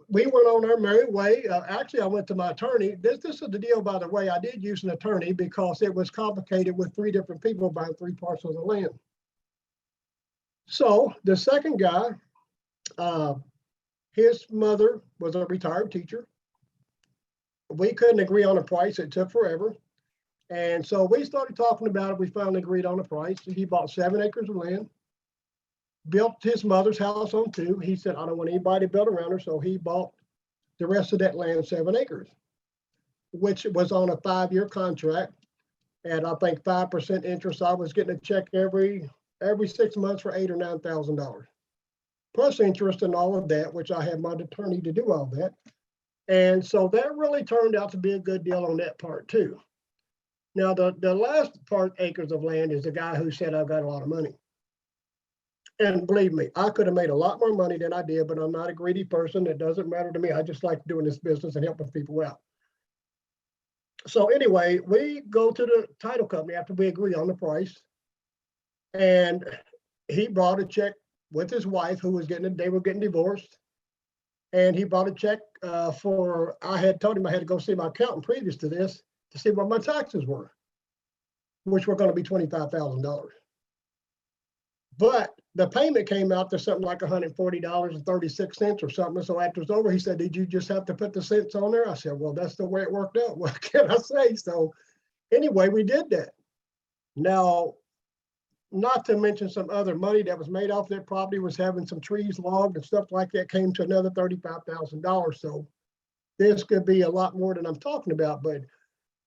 we went on our merry way. Actually, I went to my attorney. This is the deal, by the way. I did use an attorney because it was complicated with 3 different people buying 3 parcels of land. So the second guy, his mother was a retired teacher. We couldn't agree on a price. It took forever. And so we started talking about it. We finally agreed on a price. He bought 7 acres of land, built his mother's house on 2. He said, I don't want anybody to build around her. So he bought the rest of that land, 7 acres, which was on a 5-year contract. And I think 5% interest. I was getting a check every 6 months for $8,000 or $9,000. Plus interest and all of that, which I had my attorney to do all that. And so that really turned out to be a good deal on that part too. Now, the last part, acres of land, is the guy who said, I've got a lot of money. And believe me, I could have made a lot more money than I did, but I'm not a greedy person. It doesn't matter to me. I just like doing this business and helping people out. So anyway, we go to the title company after we agree on the price. And he brought a check with his wife who was they were getting divorced. And he brought a check I had told him I had to go see my accountant previous to this to see what my taxes were, which were going to be $25,000. But the payment came out to something like $140.36 or something. So after it's over, he said, did you just have to put the cents on there? I said, well, that's the way it worked out. What can I say? So anyway, we did that. Now, not to mention some other money that was made off that property was having some trees logged and stuff like that came to another $35,000. So this could be a lot more than I'm talking about. But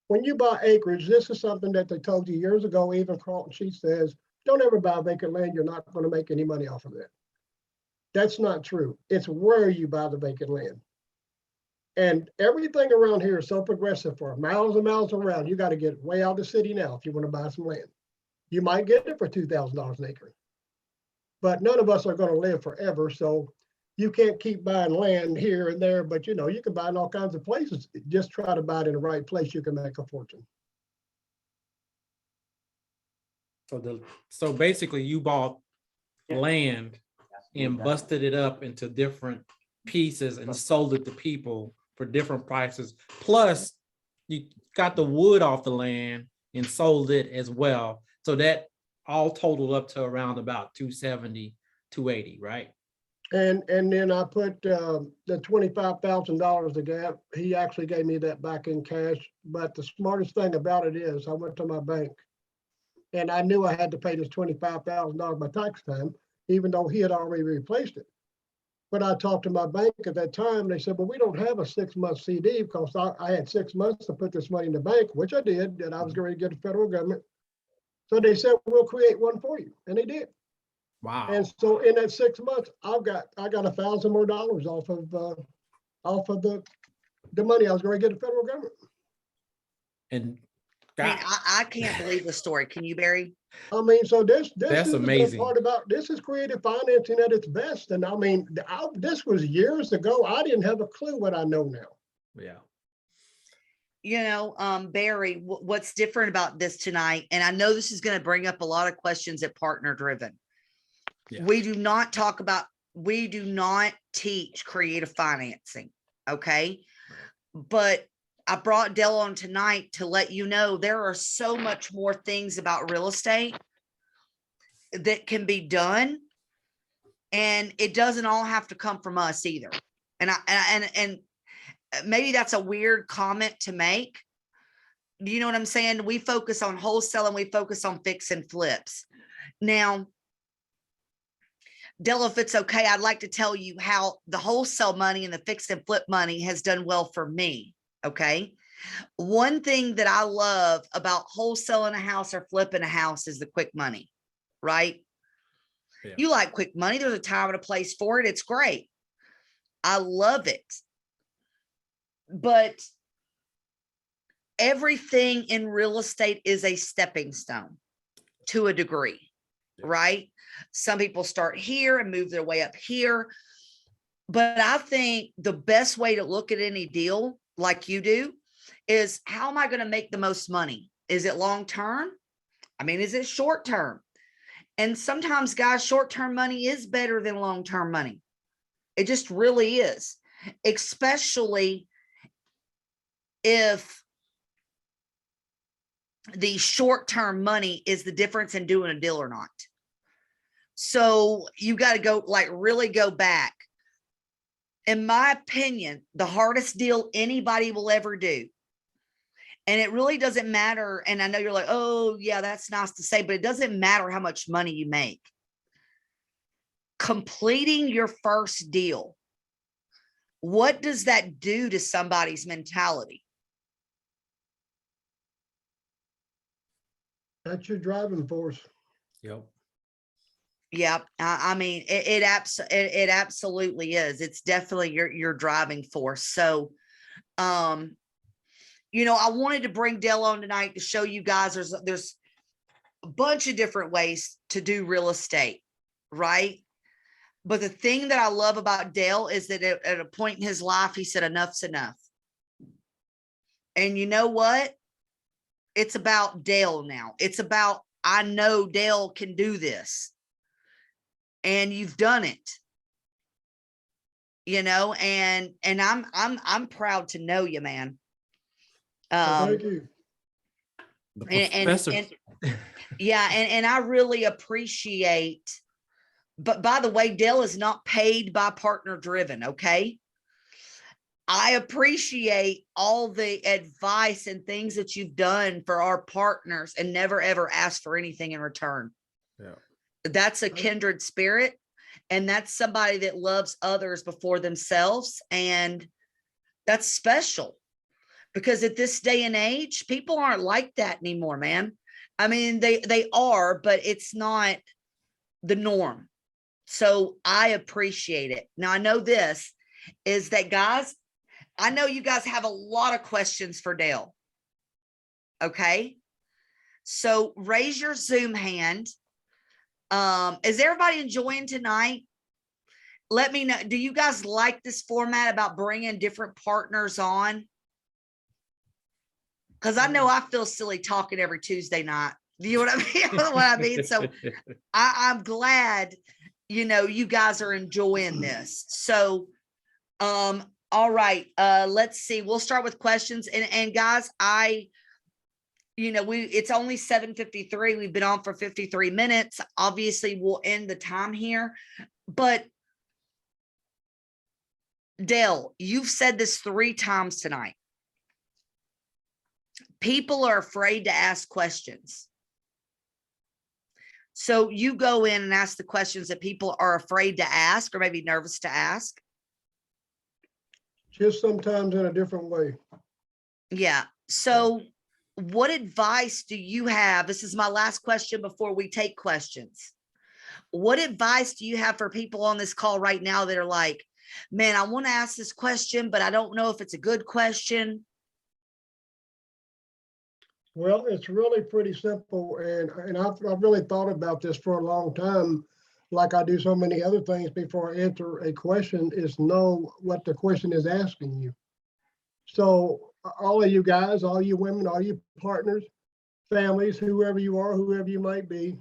when you buy acreage, this is something that they told you years ago. Even Carlton Sheets says, don't ever buy vacant land. You're not going to make any money off of it. That's not true. It's where you buy the vacant land. And everything around here is so progressive for miles and miles around. You got to get way out of the city now if you want to buy some land. You might get it for $2,000 an acre. But none of us are going to live forever. So you can't keep buying land here and there. But, you can buy in all kinds of places. Just try to buy it in the right place. You can make a fortune. So basically you bought land and busted it up into different pieces and sold it to people for different prices. Plus you got the wood off the land and sold it as well. So that all totaled up to around about 270, 280, right? And then I put the $25,000 the guy, he actually gave me that back in cash. But the smartest thing about it is I went to my bank and I knew I had to pay this $25,000 by tax time, even though he had already replaced it. But I talked to my bank at that time. They said, well, we don't have a 6-month CD because I had 6 months to put this money in the bank, which I did, and I was going to get the federal government. So they said, we'll create one for you. And they did. Wow. And so in that 6 months, I got $1,000 more off of the money I was going to get the federal government. And I mean, I can't believe the story. Can you, Barry? I mean, so this That's is amazing. the part about this is creative financing at its best. And I mean, this was years ago. I didn't have a clue what I know now. Yeah. Barry, what's different about this tonight? And I know this is going to bring up a lot of questions at Partner Driven. Yeah. We do not teach creative financing. Okay. But I brought Dell on tonight to let you know there are so much more things about real estate that can be done. And it doesn't all have to come from us either. And maybe that's a weird comment to make. Do you know what I'm saying? We focus on wholesale and we focus on fix and flips. Now, Dell, if it's okay, I'd like to tell you how the wholesale money and the fix and flip money has done well for me. Okay. One thing that I love about wholesaling a house or flipping a house is the quick money, right? Yeah. You like quick money. There's a time and a place for it. It's great. I love it. But everything in real estate is a stepping stone to a degree, right? Some people start here and move their way up here. But I think the best way to look at any deal like you do is, how am I going to make the most money? Is it long term? I mean, is it short term? And sometimes, guys, short term money is better than long term money. It just really is, especially if the short term money is the difference in doing a deal or not. So you got to go, like, really go back. In my opinion, the hardest deal anybody will ever do, and it really doesn't matter. And I know you're like, oh yeah, that's nice to say, but it doesn't matter how much money you make. Completing your first deal, what does that do to somebody's mentality? That's your driving force. Yep. Yeah, I mean, it absolutely is. It's definitely your driving force. So, you know, I wanted to bring Dell on tonight to show you guys there's a bunch of different ways to do real estate, right? But the thing that I love about Dell is that at a point in his life, he said, enough's enough. And you know what? It's about Dell now. It's about, I know Dell can do this. And you've done it. You know, and I'm proud to know you, man. Thank you. The And professor. yeah, and I really appreciate, but by the way, Dell is not paid by Partner Driven, okay? I appreciate all the advice and things that you've done for our partners and never ever asked for anything in return. Yeah. That's a kindred spirit, and that's somebody that loves others before themselves, and that's special. Because at this day and age, people aren't like that anymore, man. I mean, they are, but it's not the norm. So I appreciate it. Now, I know this is that, guys, I know you guys have a lot of questions for Dale. Okay. So raise your Zoom hand. Is everybody enjoying tonight? Let me know. Do you guys like this format about bringing different partners on? Because I know I feel silly talking every Tuesday night. Do you know what I mean? What I mean? So I'm glad, you know, you guys are enjoying this. So, all right, let's see. We'll start with questions. And guys, you know, it's only 7:53. We've been on for 53 minutes. Obviously, we'll end the time here. But Dale, you've said this 3 times tonight. People are afraid to ask questions. So you go in and ask the questions that people are afraid to ask, or maybe nervous to ask. Just sometimes in a different way. Yeah. So what advice do you have? This is my last question before we take questions. What advice do you have for people on this call right now that are like, man, I want to ask this question, but I don't know if it's a good question? Well, it's really pretty simple, and I've really thought about this for a long time, like I do so many other things before I answer a question, is know what the question is asking you. So all of you guys, all you women, all you partners, families, whoever you are, whoever you might be,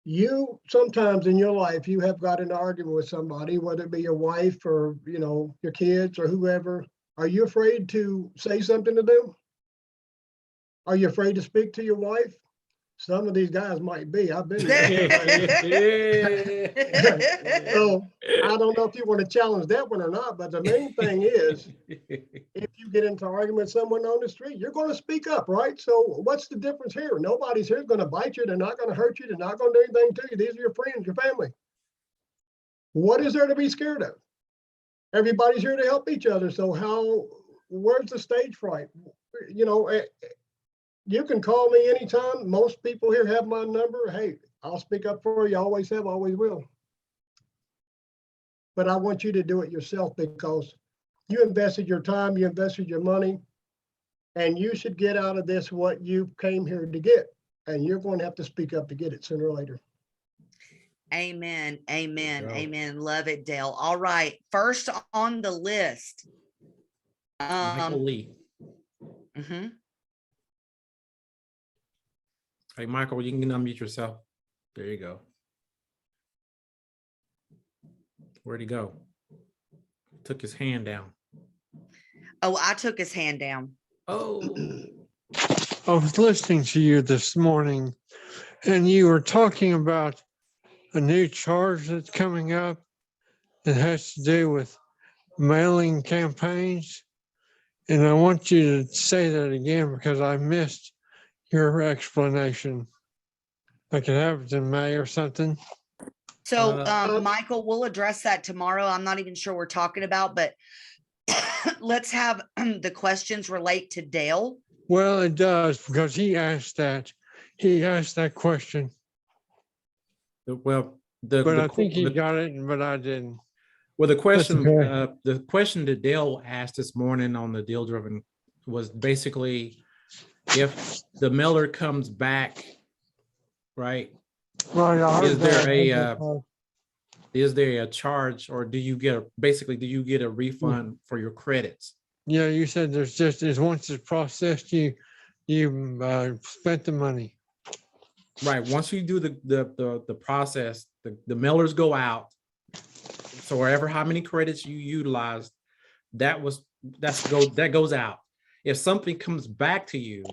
you sometimes in your life, you have got an argument with somebody, whether it be your wife or, you know, your kids or whoever. Are you afraid to say something to them? Are you afraid to speak to your wife? Some of these guys might be. I've been there. So I don't know if you want to challenge that one or not, but the main thing is, if you get into an argument with someone on the street, you're going to speak up, right? So what's the difference here? Nobody's here going to bite you. They're not going to hurt you. They're not going to do anything to you. These are your friends, your family. What is there to be scared of? Everybody's here to help each other. So where's the stage fright? You know, you can call me anytime. Most people here have my number. Hey, I'll speak up for you. Always have, always will. But I want you to do it yourself because you invested your time, you invested your money, and you should get out of this what you came here to get. And you're going to have to speak up to get it sooner or later. Amen. Amen. go. Amen. Love it, Dale. All right. First on the list. Michael Lee. Mhm. Hey, Michael, you can unmute yourself. There you go. Where'd he go? Took his hand down. Oh, I took his hand down. Oh, I was listening to you this morning and you were talking about a new charge that's coming up that has to do with mailing campaigns. And I want you to say that again because I missed your explanation. I could have it in May or something. So, Uh, Michael, we'll address that tomorrow. I'm not even sure we're talking about, but let's have the questions relate to Dale. Well, it does because he asked that. He asked that question, well, but I think he got it, but I didn't. well, the question, okay. the question that Dale asked this morning on the Deal Driven was basically if the mailer comes back, right? Right, I heard Is there that. is there a charge, or do you get a refund for your credits? Yeah, you said there's once it's processed, you spent the money. Right. Once you do the process, the mailers go out. So wherever how many credits you utilized, that goes out. If something comes back to you,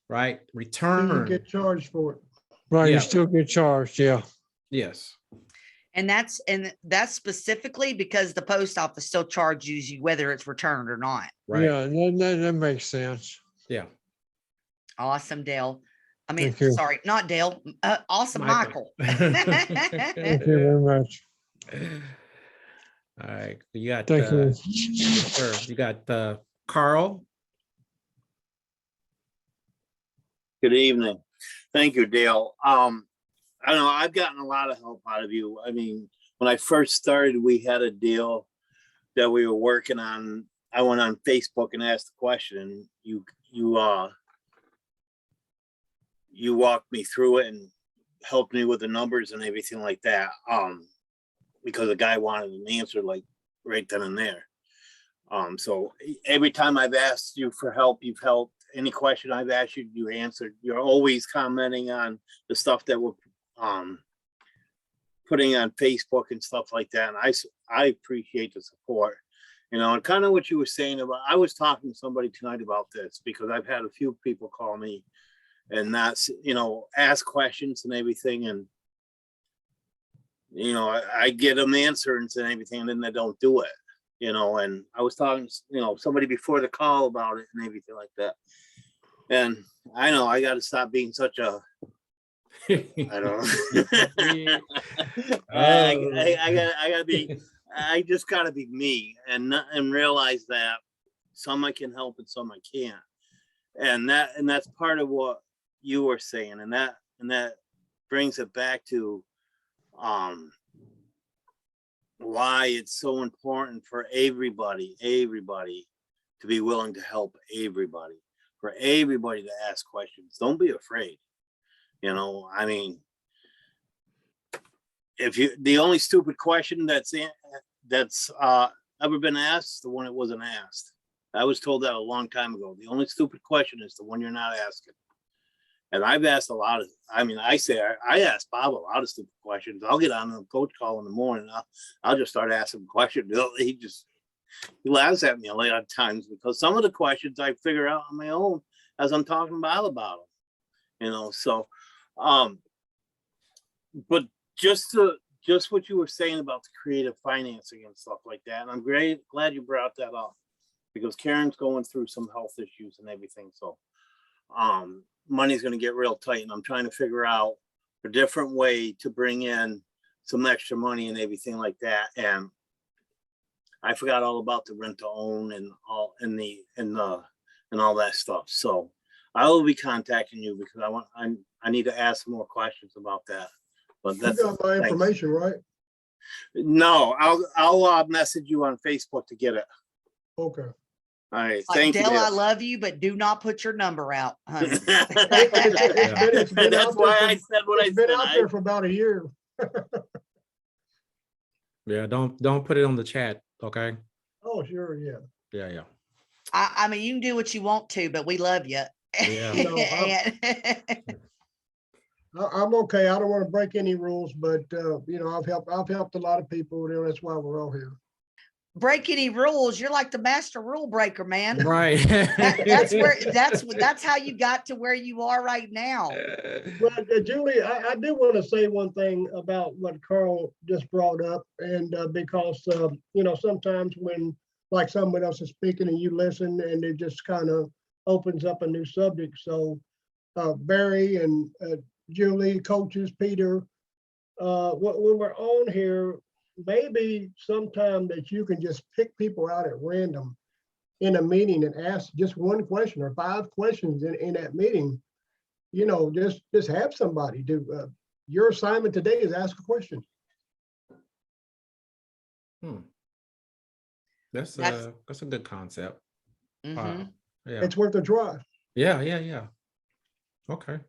right, You return. get charged for it. Right, Yeah. you still get charged, yeah. Yes. And that's specifically because the post office still charges you whether it's returned or not. Right. Yeah, that makes sense. Yeah. Awesome, Dale. I mean, Thank you. sorry, not Dale. Awesome, Michael. Thank you very much. All right. You got Thank you. sir, you got Carl. Good evening. Thank you, Dale. I don't know, I've gotten a lot of help out of you. I mean, when I first started, we had a deal that we were working on. I went on Facebook and asked the question, and you walked me through it and helped me with the numbers and everything like that. Because the guy wanted an answer like right then and there. So every time I've asked you for help, you've helped. Any question I've asked you, you answered. You're always commenting on the stuff that we're putting on Facebook and stuff like that. And I appreciate the support, and kind of what you were saying about, I was talking to somebody tonight about this because I've had a few people call me and that's, ask questions and everything. And, I get them answers and everything, and then they don't do it, and I was talking, somebody before the call about it and everything like that. And I know I got to stop being such a, I don't know. I gotta be, I just gotta be me and realize that some I can help and some I can't. And that's part of what you were saying. And that brings it back to why it's so important for everybody to be willing to help everybody, for everybody to ask questions. Don't be afraid. I mean, the only stupid question that's ever been asked, the one that wasn't asked. I was told that a long time ago. The only stupid question is the one you're not asking. And I've asked a lot of, I asked Bob a lot of stupid questions. I'll get on the coach call in the morning. I'll just start asking questions. He laughs at me a lot of times because some of the questions I figure out on my own as I'm talking about them, so, but just what you were saying about the creative financing and stuff like that. And I'm glad you brought that up because Karen's going through some health issues and everything. So, money's going to get real tight, and I'm trying to figure out a different way to bring in some extra money and everything like that. And I forgot all about the rent to own and all and all that stuff. So I will be contacting you because I need to ask more questions about that. But You that's got my thanks. information, right? No, I'll message you on Facebook to get it. Okay. All right, Like, thank Dale, you. I love you, but do not put your number out, honey. It's been That's out why there I for- said what I It's been said. out there for about a year. Yeah, don't put it on the chat, okay? Oh, sure, yeah. Yeah. I mean, you can do what you want to, but we love you. Yeah. No, I'm okay. I don't want to break any rules, but I've helped a lot of people. That's why we're all here. Break any rules. You're like the master rule breaker, man. Right. That's how you got to where you are right now. Well, Julie, I do want to say one thing about what Carl just brought up, and because sometimes when like someone else is speaking and you listen, and it just kind of opens up a new subject. So Barry and Julie, coaches, Peter, when we're on here, maybe sometime that you can just pick people out at random in a meeting and ask just one question or 5 questions in that meeting. Just have somebody do. Your assignment today is ask a question. That's a good concept. Mhm. Yeah. It's worth a try. Yeah. Okay.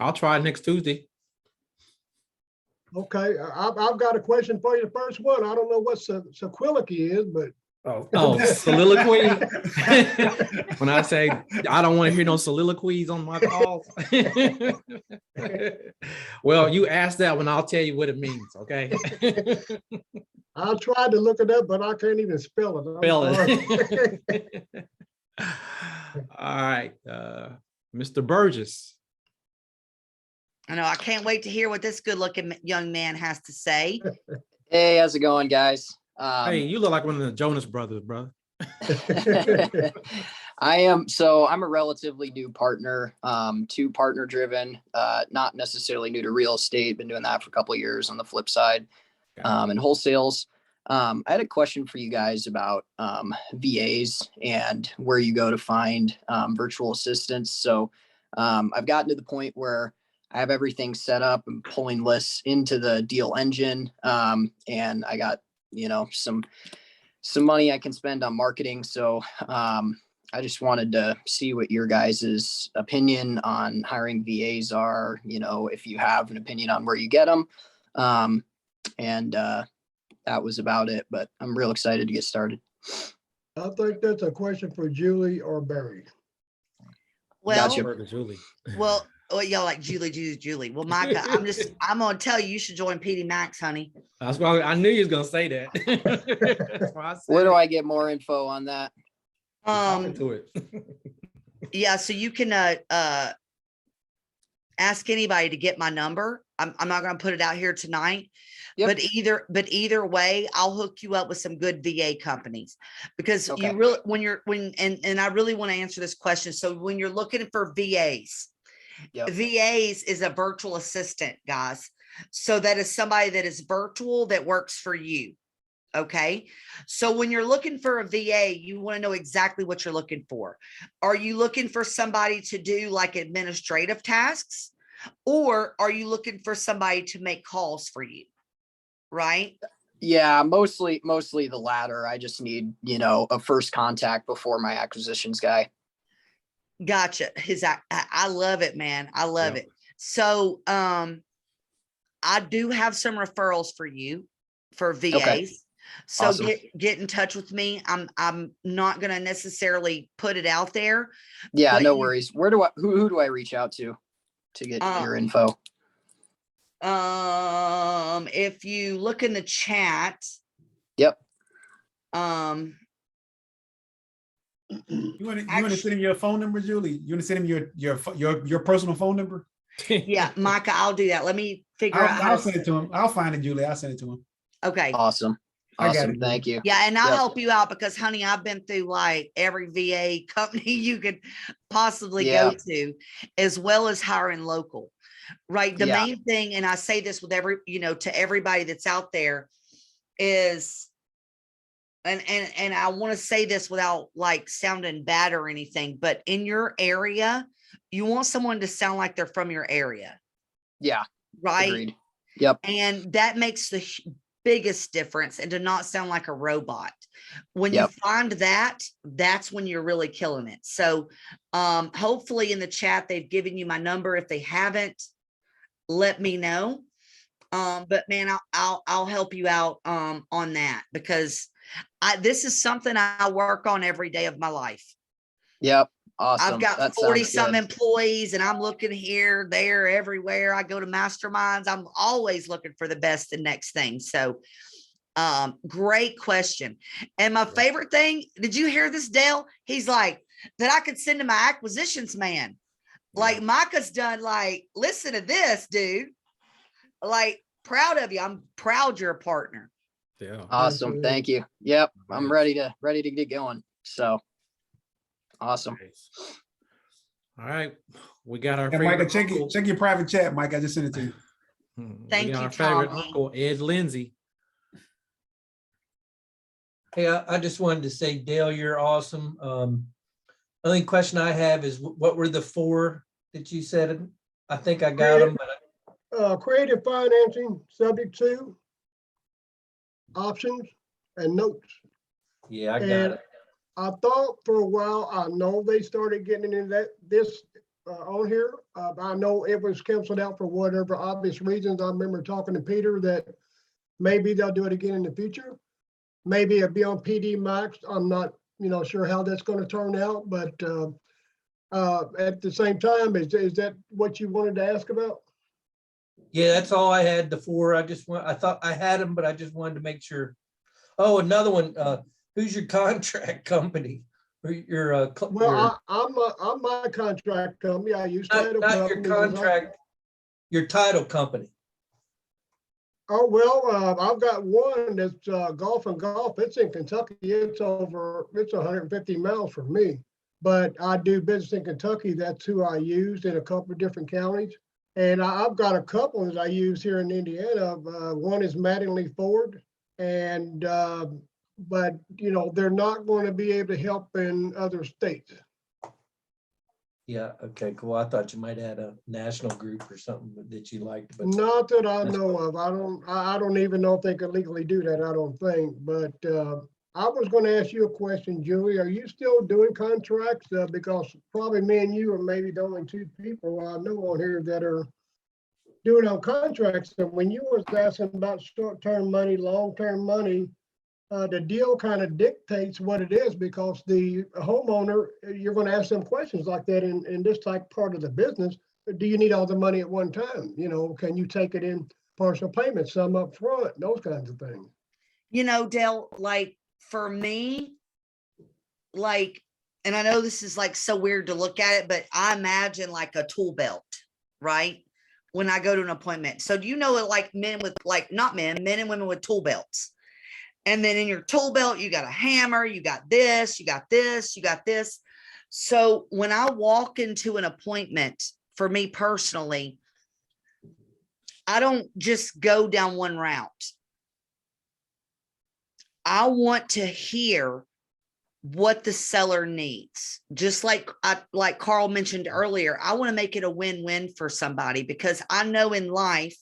I'll try it next Tuesday. Okay, I've got a question for you. The first one, I don't know what soliloquy is, but Oh, soliloquy. When I say I don't want to hear no soliloquies on my calls. Well, you ask that one, I'll tell you what it means, okay? I tried to look it up, but I can't even spell it. Spell Sorry. it. All right, Mr. Burgess. I know. I can't wait to hear what this good-looking young man has to say. Hey, how's it going, guys? Hey, you look like one of the Jonas Brothers, brother. I'm a relatively new partner, too partner driven, not necessarily new to real estate, been doing that for a couple of years on the flip side, and wholesales. I had a question for you guys about VAs and where you go to find virtual assistants. So I've gotten to the point where I have everything set up and pulling lists into the deal engine. And I got, some money I can spend on marketing. So I just wanted to see what your guys' opinion on hiring VAs are, if you have an opinion on where you get them. And that was about it, but I'm real excited to get started. I think that's a question for Julie or Barry. Well, Gotcha. Julie. well, y'all like Julie. Well, Micah, I'm gonna tell you, you should join PD Maxx, honey. That's why I knew you was gonna say that. That's why I said Where do it. I get more info on that? Talking to it. Yeah, so you can ask anybody to get my number. I'm not gonna put it out here tonight. Yep. But either way, I'll hook you up with some good VA companies, because Okay. you really and I really want to answer this question. So when you're looking for VAs, Yep. VAs is a virtual assistant, guys. So that is somebody that is virtual that works for you. Okay. So when you're looking for a VA, you want to know exactly what you're looking for. Are you looking for somebody to do like administrative tasks, or are you looking for somebody to make calls for you? Right? Yeah, mostly the latter. I just need, a first contact before my acquisitions guy. Gotcha. I love it, man. I love it. So I do have some referrals for you for VAs. Okay. So Awesome. get in touch with me. I'm not gonna necessarily put it out there. Yeah, But no you- worries. Who do I reach out to get your info? If you look in the chat, Yep. um, You want to send him your phone number, Julie? You want to send him your personal phone number? yeah, Micah, I'll do that. Let me figure out how I'll to send it to him. I'll find it, Julie. I'll send it to him. Okay. Awesome. I got Awesome. it. Thank you. Yeah, and I'll Yep. help you out because, honey, I've been through like every VA company you could possibly Yeah. go to, as well as hiring local. right? The Yeah. main thing, and I say this with to everybody that's out there is, and I want to say this without like sounding bad or anything, but in your area, you want someone to sound like they're from your area. Yeah. Right. Agreed. Yep. And that makes the biggest difference, and to not sound like a robot. When you Yep. find that, that's when you're really killing it. So hopefully in the chat, they've given you my number. If they haven't, let me know. But man, I'll help you out on that, because this is something I work on every day of my life. Yep. Awesome. I've got That 40 sounds some good. employees, and I'm looking here, there, everywhere. I go to masterminds. I'm always looking for the best and next thing. So great question. And my favorite thing, did you hear this, Dale? He's like, that I could send to my acquisitions man. Like Micah's done, like, listen to this, dude. Like, proud of you. I'm proud you're a partner. Yeah. Awesome. Absolutely. Thank you. Yep. I'm Nice. ready to get going. So awesome. Nice. All right. We got our And Micah, favorite uncle. check your private chat, Mike. I just sent it to you. We Thank got you, our favorite Tommy. uncle, Ed Lindsay. Hey, I just wanted to say, Dale, you're awesome. Only question I have is what were the 4 that you said? I think I got them, but Creative financing, subject to options and notes. yeah, I got And it. I thought for a while, I know they started getting into this on here. I know it was canceled out for whatever obvious reasons. I remember talking to Peter that maybe they'll do it again in the future. Maybe it'll be on PD Max. I'm not, sure how that's going to turn out, but at the same time, is that what you wanted to ask about? Yeah, that's all I had, the 4. I thought I had them, but I just wanted to make sure. Oh, another one. Who's your contract company? Or your Well, I'm my contract company. I use title not your companies. contract, your title company. Oh, well, I've got one that's Golf and Golf. It's in Kentucky. It's 150 miles from me. But I do business in Kentucky. That's who I used in a couple of different counties. And I've got a couple that I use here in Indiana. One is Mattingly Ford. And, but, they're not going to be able to help in other states. Yeah, okay, cool. I thought you might have had a national group or something that you liked, but Not that I That's know of. I don't even know if they could legally do that. I don't think. But I was going to ask you a question, Julie. Are you still doing contracts? Because probably me and you are maybe the only 2 people I know on here that are doing on contracts. And when you was asking about short-term money, long-term money, the deal kind of dictates what it is, because the homeowner, you're going to ask them questions like that in this type part of the business. Do you need all the money at one time? Can you take it in partial payments, some up front, those kinds of things? Dale, like for me, like, and I know this is like so weird to look at it, but I imagine like a tool belt, right? When I go to an appointment. So do you know like men with men and women with tool belts? And then in your tool belt, you got a hammer, you got this, you got this, you got this. So when I walk into an appointment, for me personally, I don't just go down one route. I want to hear what the seller needs. Just like Carl mentioned earlier, I want to make it a win-win for somebody, because I know in life,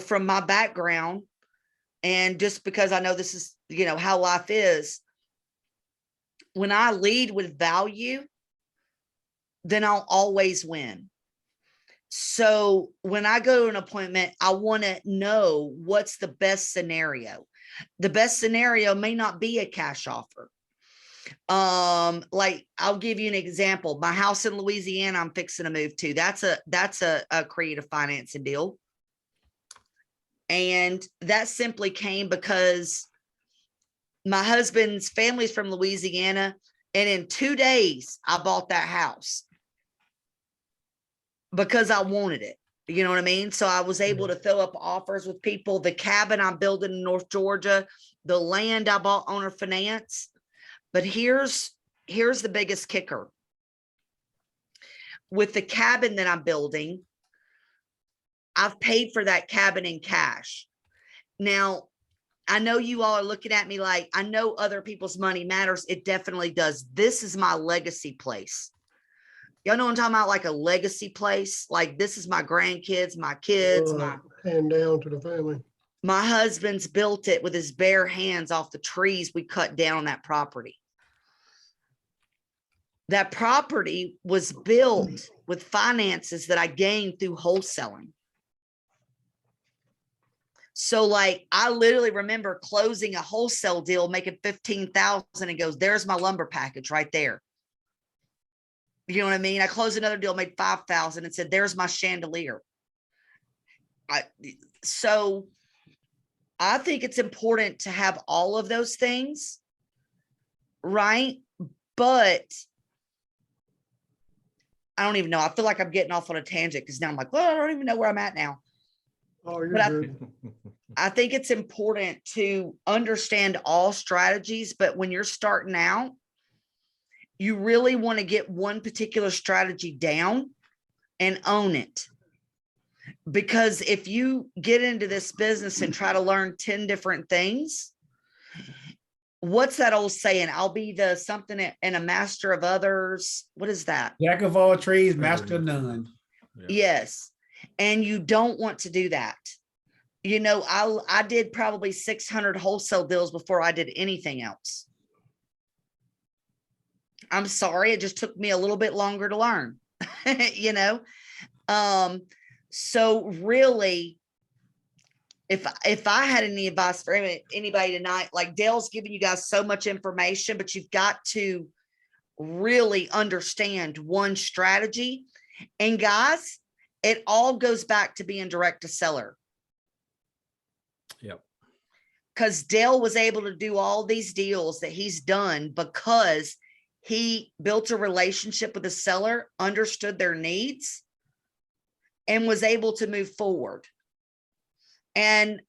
from my background, and just because I know this is, how life is, when I lead with value, then I'll always win. So when I go to an appointment, I want to know what's the best scenario. The best scenario may not be a cash offer. Like I'll give you an example. My house in Louisiana, I'm fixing to move to. That's a creative financing deal. And that simply came because my husband's family's from Louisiana. And in 2 days, I bought that house because I wanted it. You know what I mean? So I was able to fill up offers with people. The cabin I'm building in North Georgia, the land I bought owner finance. But here's the biggest kicker. with the cabin that I'm building, I've paid for that cabin in cash. Now, I know you all are looking at me like, I know other people's money matters. It definitely does. This is my legacy place. Y'all know what I'm talking about? Like a legacy place. Like this is my grandkids, my kids, Hand down to the family. my husband's built it with his bare hands off the trees we cut down on that property. That property was built with finances that I gained through wholesaling. So like, I literally remember closing a wholesale deal, making 15,000 and goes, there's my lumber package right there. You know what I mean? I closed another deal, made 5,000 and said, there's my chandelier. So I think it's important to have all of those things, right? But I don't even know. I feel like I'm getting off on a tangent because now I'm like, well, I don't even know where I'm at now. Oh, you're But good. I think it's important to understand all strategies, but when you're starting out, you really want to get one particular strategy down and own it. Because if you get into this business and try to learn 10 different things, what's that old saying? I'll be the something and a master of others. What is that? Jack of all trades, master of none. Yeah. Yes. And you don't want to do that. You know, I did probably 600 wholesale deals before I did anything else. I'm sorry. It just took me a little bit longer to learn, you know? So really, if I had any advice for anybody tonight, like Dale's giving you guys so much information, but you've got to really understand one strategy. And guys, it all goes back to being direct to seller. Yep. Because Dale was able to do all these deals that he's done because he built a relationship with the seller, understood their needs, and was able to move forward. And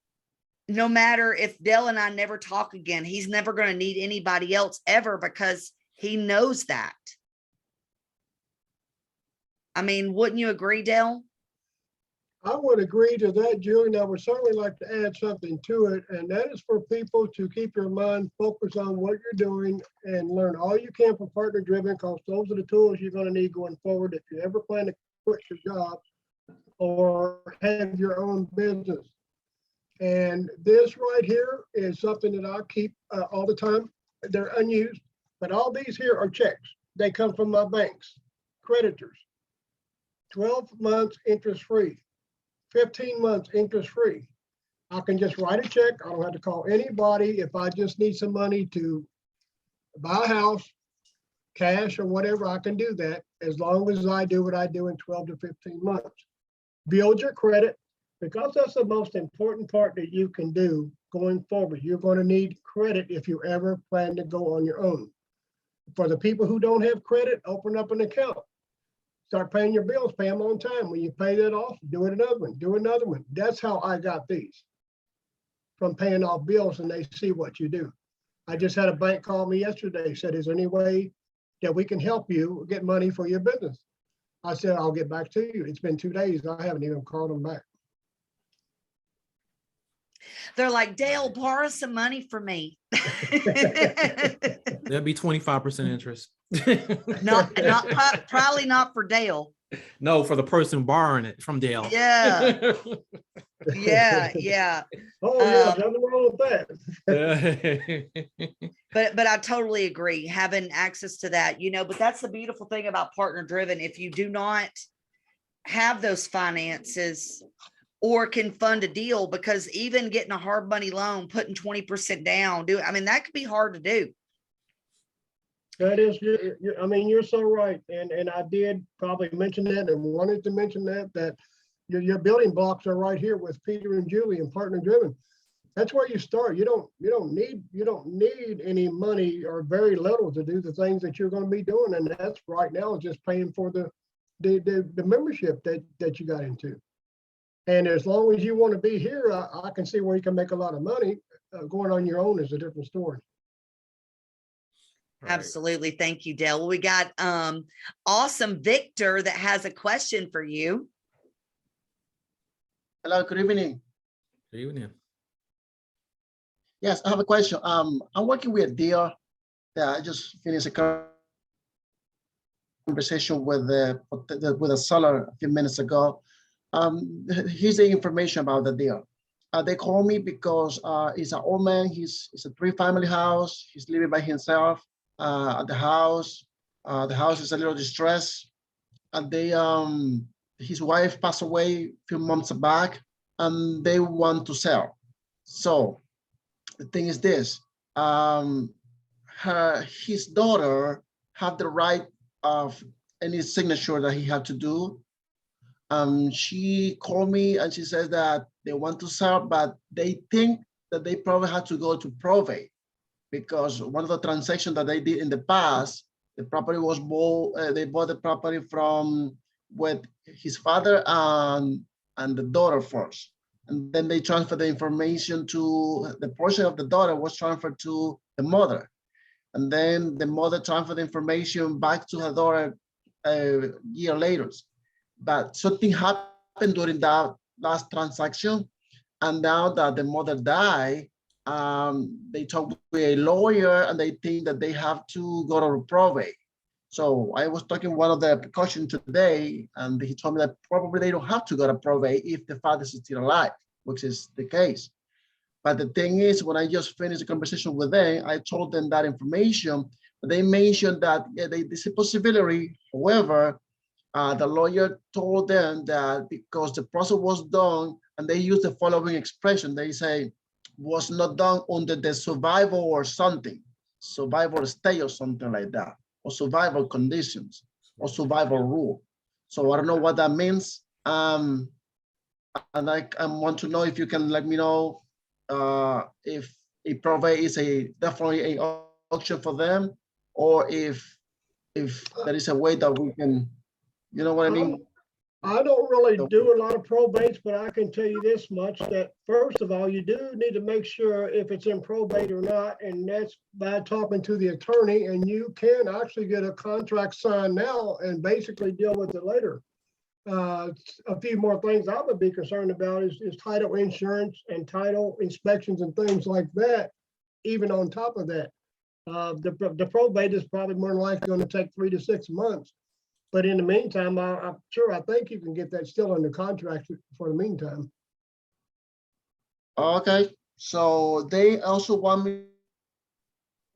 no matter if Dale and I never talk again, he's never going to need anybody else ever because he knows that. I mean, wouldn't you agree, Dale? I would agree to that, Julie. And I would certainly like to add something to it, and that is for people to keep your mind focused on what you're doing and learn all you can from partner driven, because those are the tools you're going to need going forward if you ever plan to quit your job or have your own business. And this right here is something that I keep all the time. They're unused, but all these here are checks. They come from my banks, creditors, 12 months interest-free. 15 months interest-free. I can just write a check. I don't have to call anybody. If I just need some money to buy a house, cash or whatever, I can do that as long as I do what I do in 12 to 15 months. Build your credit, because that's the most important part that you can do going forward. You're going to need credit if you ever plan to go on your own. For the people who don't have credit, open up an account. Start paying your bills, pay them on time. When you pay that off, do another one, do another one. That's how I got these, from paying off bills, and they see what you do. I just had a bank call me yesterday, said, is there any way that we can help you get money for your business? I said, I'll get back to you. It's been 2 days. I haven't even called them back. They're like, Dale, borrow some money for me. There'll be 25% interest. Probably not for Dale. No, for the person borrowing it from Dale. Yeah. Yeah. Oh, yeah, nothing wrong with that. But I totally agree, having access to that, you know, but that's the beautiful thing about partner driven. If you do not have those finances or can fund a deal, because even getting a hard money loan, putting 20% down, I mean, that could be hard to do. That is, I mean, you're so right. And I did probably mention that and wanted to mention that your building blocks are right here with Peter and Julie and partner driven. That's where you start. You don't need any money or very little to do the things that you're going to be doing. And that's right now just paying for the membership that you got into. And as long as you want to be here, I can see where you can make a lot of money. Going on your own is a different story. Right. Absolutely. Thank you, Dale. Well, we got awesome Victor that has a question for you. Hello, good evening. Good evening. Yes, I have a question. I'm working with a deal that I just finished a conversation with a seller a few minutes ago. Here's the information about the deal. They call me because he's an old man. It's a 3-family house. He's living by himself at the house. The house is a little distressed. And his wife passed away a few months back, and they want to sell. So the thing is this: his daughter have the right of any signature that he had to do. She called me and she says that they want to sell, but they think that they probably had to go to probate because one of the transactions that they did in the past, the property was bought. They bought the property from with his father and the daughter first, and then they transferred the information to the portion of the daughter was transferred to the mother, and then the mother transferred the information back to her daughter a year later. But something happened during that last transaction, and now that the mother died, they talked with a lawyer and they think that they have to go to probate. So I was talking one of the precautions today, and he told me that probably they don't have to go to probate if the father is still alive, which is the case. But the thing is, when I just finished the conversation with them, I told them that information. They mentioned that there's a possibility. However, the lawyer told them that because the process was done, and they use the following expression, they say, was not done under the survival or something, survival state or something like that, or survival conditions, or survival rule. So I don't know what that means. And I want to know if you can let me know if a probate is definitely an option for them, or if there is a way that we can, you know what I mean? I don't really do a lot of probates, but I can tell you this much, that first of all, you do need to make sure if it's in probate or not, and that's by talking to the attorney, and you can actually get a contract signed now and basically deal with it later. A few more things I would be concerned about is title insurance and title inspections and things like that, even on top of that. The probate is probably more than likely going to take 3 to 6 months. But in the meantime, I think you can get that still under contract for the meantime. Okay, so they also want me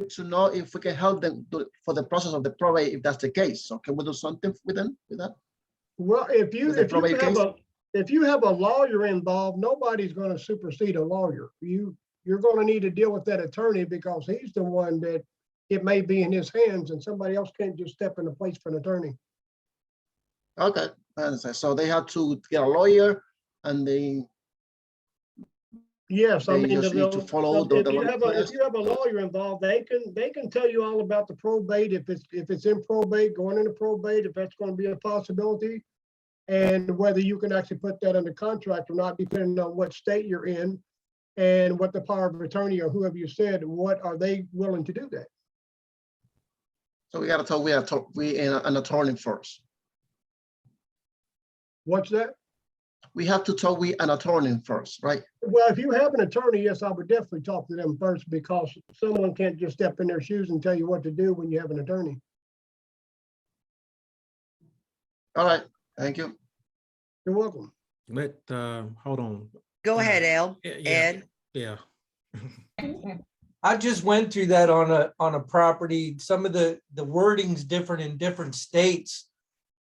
to know if we can help them for the process of the probate, if that's the case. So can we do something with them with that? Well, if you have a lawyer involved, nobody's going to supersede a lawyer. You're going to need to deal with that attorney because he's the one that it may be in his hands, and somebody else can't just step into place for an attorney. Okay, I understand. So they have to get a lawyer, and yes, I mean, just need to follow if you have a lawyer involved, they can tell you all about the probate, if it's in probate, going into probate, if that's going to be a possibility, and whether you can actually put that under contract or not, depending on what state you're in, and what the power of attorney or whoever you said, what are they willing to do that? So we got to talk. We an attorney first. What's that? We have to talk with an attorney first, right? Well, if you have an attorney, yes, I would definitely talk to them first, because someone can't just step in their shoes and tell you what to do when you have an attorney. All right, thank you. You're welcome. Hold on. Go ahead, Ed. Yeah. I just went through that on a property. Some of the wording's different in different states.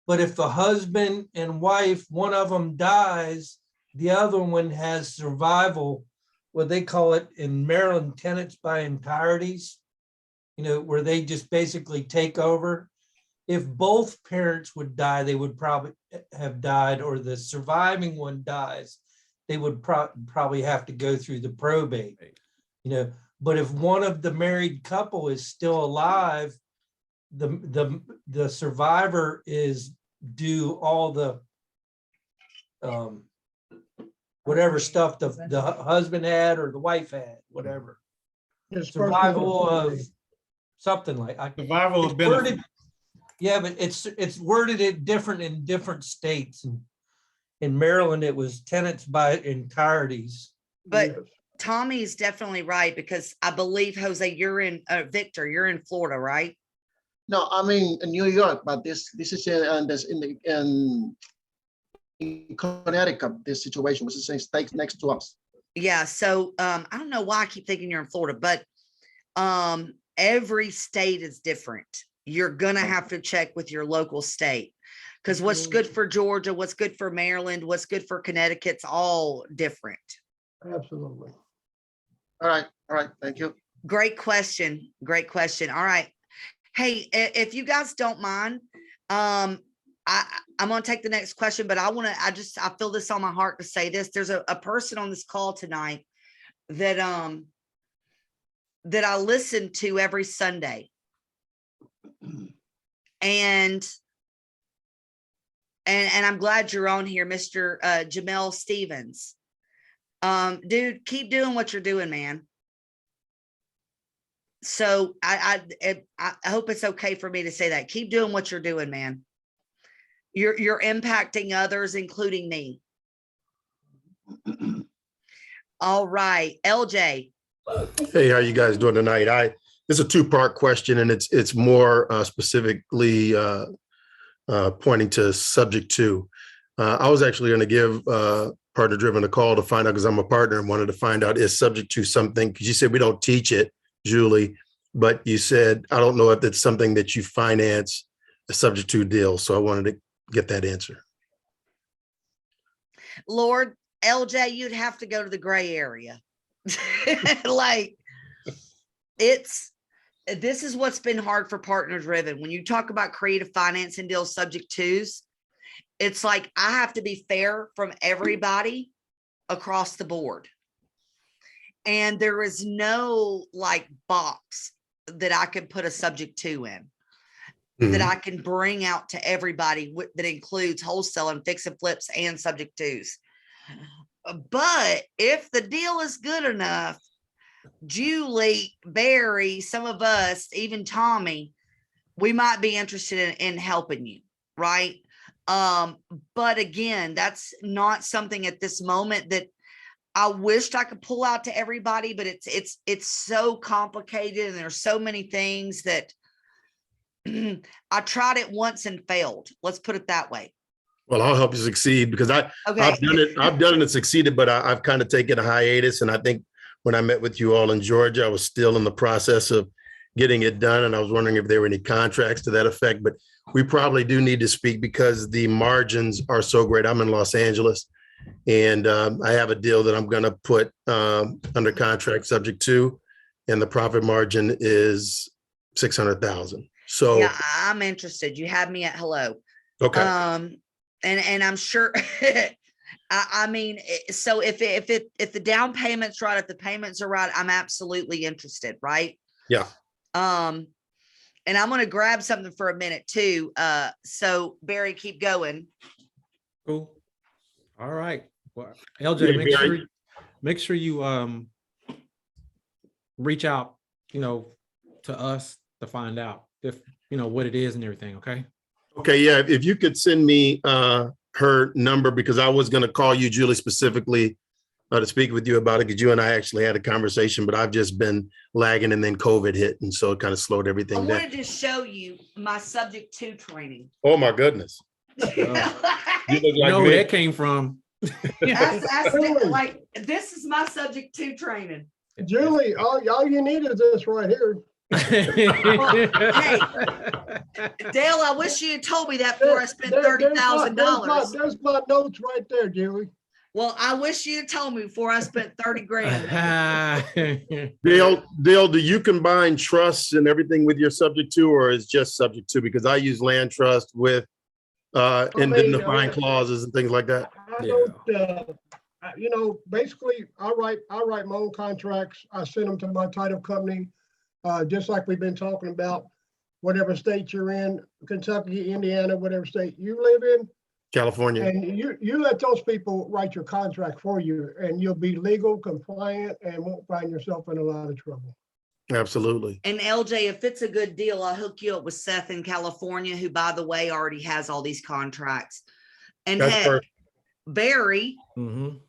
But if the husband and wife, one of them dies, the other one has survival, what they call it in Maryland, tenants by entireties, where they just basically take over. If both parents would die, they would probably have died, or the surviving one dies, they would probably have to go through the probate, But if one of the married couple is still alive, the survivor is due all the whatever stuff the husband had or the wife had, whatever. Survival of something like. Survival It's of benefit. worded- Yeah, but it's worded it different in different states. And in Maryland, it was tenants by entireties. But Yes. Tommy's definitely right, because I believe, Jose, you're in, Victor, you're in Florida, right? No, I'm in New York, but this is in Connecticut. This situation was the same state next to us. Yeah. So I don't know why I keep thinking you're in Florida, but every state is different. You're gonna have to check with your local state, because what's good for Georgia, what's good for Maryland, what's good for Connecticut's all different. Absolutely. All right, thank you. Great question. Great question. All right. Hey, if you guys don't mind, I'm gonna take the next question, but I feel this on my heart to say this. There's a person on this call tonight that I listen to every Sunday. And I'm glad you're on here, Mr. Jamel Stevens. Dude, keep doing what you're doing, man. So I hope it's okay for me to say that. Keep doing what you're doing, man. You're impacting others, including me. All right, LJ. Hey, how you guys doing tonight? This is a two-part question, and it's more specifically pointing to subject to. I was actually going to give Partner Driven a call to find out, because I'm a partner and wanted to find out, is subject to something, because you said we don't teach it, Julie, but you said, I don't know if it's something that you finance, a subject to deal. So I wanted to get that answer. Lord, LJ, you'd have to go to the gray area. Like, this is what's been hard for Partner Driven. When you talk about creative finance and deals subject tos, it's like I have to be fair from everybody across the board. And there is no like box that I can put a subject to in, that I can bring out to everybody that includes wholesale and fix and flips and subject tos. But if the deal is good enough, Julie, Barry, some of us, even Tommy, we might be interested in helping you, right? But again, that's not something at this moment that I wished I could pull out to everybody, but it's so complicated, and there's so many things that I tried it once and failed. Let's put it that way. Well, I'll help you succeed, because I've done it and succeeded, but I've kind of taken a hiatus. And I think when I met with you all in Georgia, I was still in the process of getting it done. And I was wondering if there were any contracts to that effect, but we probably do need to speak, because the margins are so great. I'm in Los Angeles, and I have a deal that I'm going to put under contract subject to, and the profit margin is 600,000. So yeah, I'm interested. You had me at hello. Okay. And I'm sure, I mean, so if the down payment's right, if the payments are right, I'm absolutely interested. Right. Yeah. And I'm going to grab something for a minute too. So Barry, keep going. Cool. All right. Well, LJ, make sure you reach out, to us to find out if what it is and everything. Okay. Okay. Yeah. If you could send me her number, because I was going to call you, Julie, specifically to speak with you about it, because you and I actually had a conversation, but I've just been lagging, and then COVID hit, and so it kind of slowed everything down. I wanted to show you my subject to training. Oh my goodness. You look like where that came from. Like, this is my subject to training. Julie, all you need is this right here. Well, hey, Dale, I wish you had told me that before I spent $30,000. There's my notes right there, Julie. Well, I wish you had told me before I spent 30 grand. Dale, do you combine trusts and everything with your subject to, or is just subject to? Because I use land trust with indemnifying clauses and things like that. I don't, basically I write my own contracts. I send them to my title company, just like we've been talking about, whatever state you're in, Kentucky, Indiana, whatever state you live in. California. And you let those people write your contract for you, and you'll be legal, compliant, and won't find yourself in a lot of trouble. Absolutely. And LJ, if it's a good deal, I'll hook you up with Seth in California, who, by the way, already has all these contracts. And That's heck, perfect. Barry, Mhm.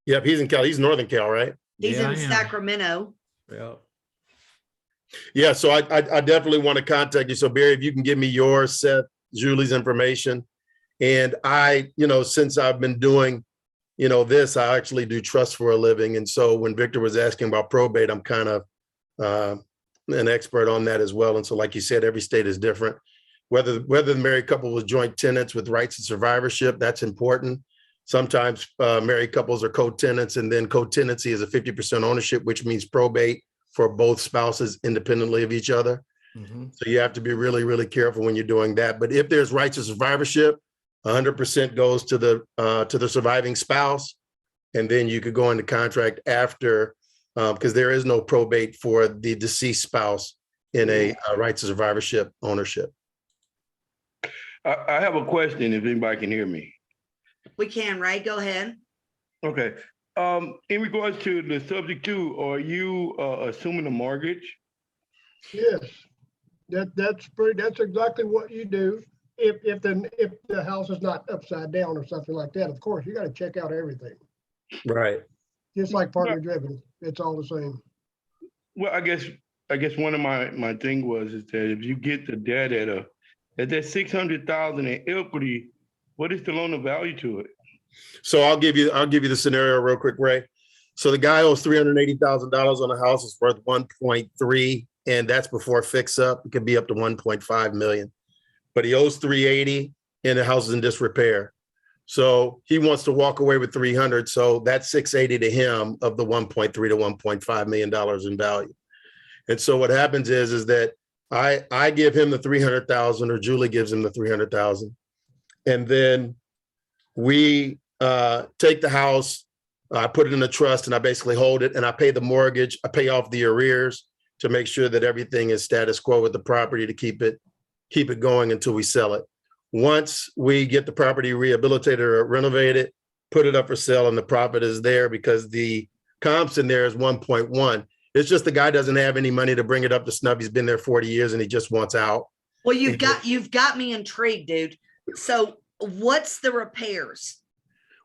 Yep, he's in Cal. He's Northern Cal, right? he's Yeah, in I am. Sacramento. Yeah. Yeah, so I definitely want to contact you. So Barry, if you can give me your Seth, Julie's information. And since I've been doing, this, I actually do trust for a living. And so when Victor was asking about probate, I'm kind of an expert on that as well. And so, like you said, every state is different. Whether the married couple was joint tenants with rights of survivorship, that's important. Sometimes married couples are co-tenants, and then co-tenancy is a 50% ownership, which means probate for both spouses independently of each other. Mhm. So you have to be really, really careful when you're doing that. But if there's rights of survivorship, 100% goes to the surviving spouse, and then you could go into contract after, because there is no probate for the deceased spouse in a rights of survivorship ownership. I have a question if anybody can hear me. We can, Ray. Go ahead. Okay. In regards to the subject too, are you assuming a mortgage? Yes, that's exactly what you do. If the house is not upside down or something like that, of course, you got to check out everything. Right. Just like partner driven, it's all the same. Well, I guess one of my thing is that if you get the debt at that 600,000 in equity, what is the loan of value to it? So I'll give you the scenario real quick, Ray. So the guy owes $380,000 on the house. It's worth 1.3, and that's before fix up. It could be up to 1.5 million. But he owes 380, and the house is in disrepair. So he wants to walk away with 300. So that's 680 to him of the 1.3 to 1.5 million dollars in value. And so what happens is that I give him the 300,000, or Julie gives him the 300,000, and then we take the house, I put it in a trust, and I basically hold it, and I pay the mortgage, I pay off the arrears to make sure that everything is status quo with the property to keep it going until we sell it. Once we get the property rehabilitated or renovated, put it up for sale, and the profit is there because the comps in there is 1.1. It's just the guy doesn't have any money to bring it up to snub. He's been there 40 years and he just wants out. Well, you've got me intrigued, dude. So what's the repairs?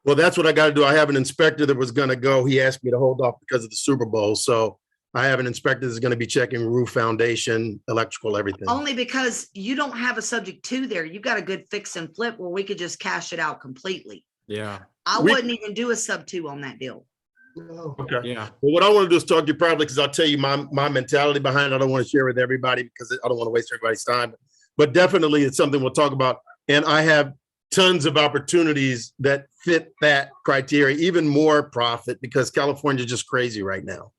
Well, that's what I got to do. I have an inspector that was going to go. He asked me to hold off because of the Super Bowl. So I have an inspector that's going to be checking roof, foundation, electrical, everything. Only because you don't have a subject to there. You've got a good fix and flip where we could just cash it out completely. Yeah. I wouldn't even do a sub 2 on that deal. No. Okay. Yeah. Well, what I want to do is talk to you privately, because I'll tell you my mentality behind it. I don't want to share with everybody because I don't want to waste everybody's time. But definitely it's something we'll talk about. And I have tons of opportunities that fit that criteria, even more profit, because California is just crazy right now.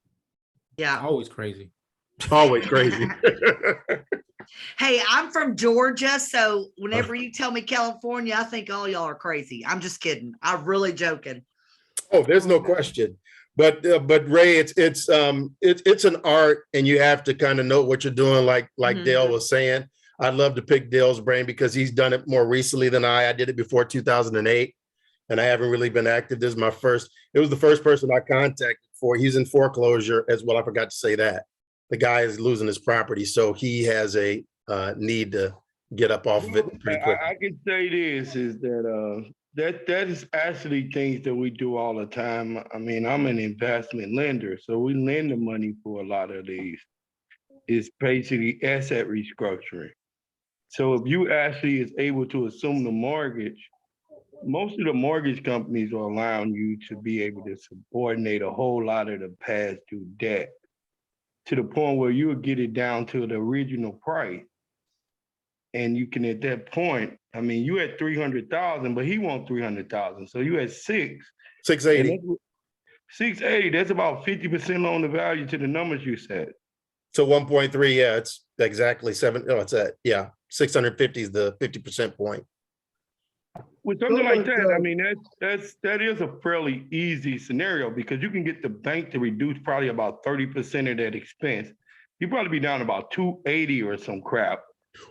Yeah. Always crazy. Always crazy. Hey, I'm from Georgia, so whenever you tell me California, I think all y'all are crazy. I'm just kidding. I'm really joking. Oh, there's no question. But Ray, it's an art, and you have to kind of know what you're doing. Like Dale was saying, I'd love to pick Dale's brain because he's done it more recently than I did it before 2008, and I haven't really been active. This is my first. It was the first person I contacted for. He's in foreclosure as well. I forgot to say that. The guy is losing his property, so he has a need to get up off of it pretty quick. I can say this is that is actually things that we do all the time. I mean, I'm an investment lender, so we lend the money for a lot of these. It's basically asset restructuring. So if you actually is able to assume the mortgage, most of the mortgage companies are allowing you to be able to subordinate a whole lot of the past due debt to the point where you would get it down to the original price. And you can, at that point, I mean, you had 300,000, but he wants 300,000. So you had 680. 680, that's about 50% loan to value to the numbers you said. So 1.3, yeah, it's exactly 7. Oh, it's at, yeah, 650 is the 50% point. With something like that, I mean, that is a fairly easy scenario because you can get the bank to reduce probably about 30% of that expense. You'd probably be down about 280 or some crap.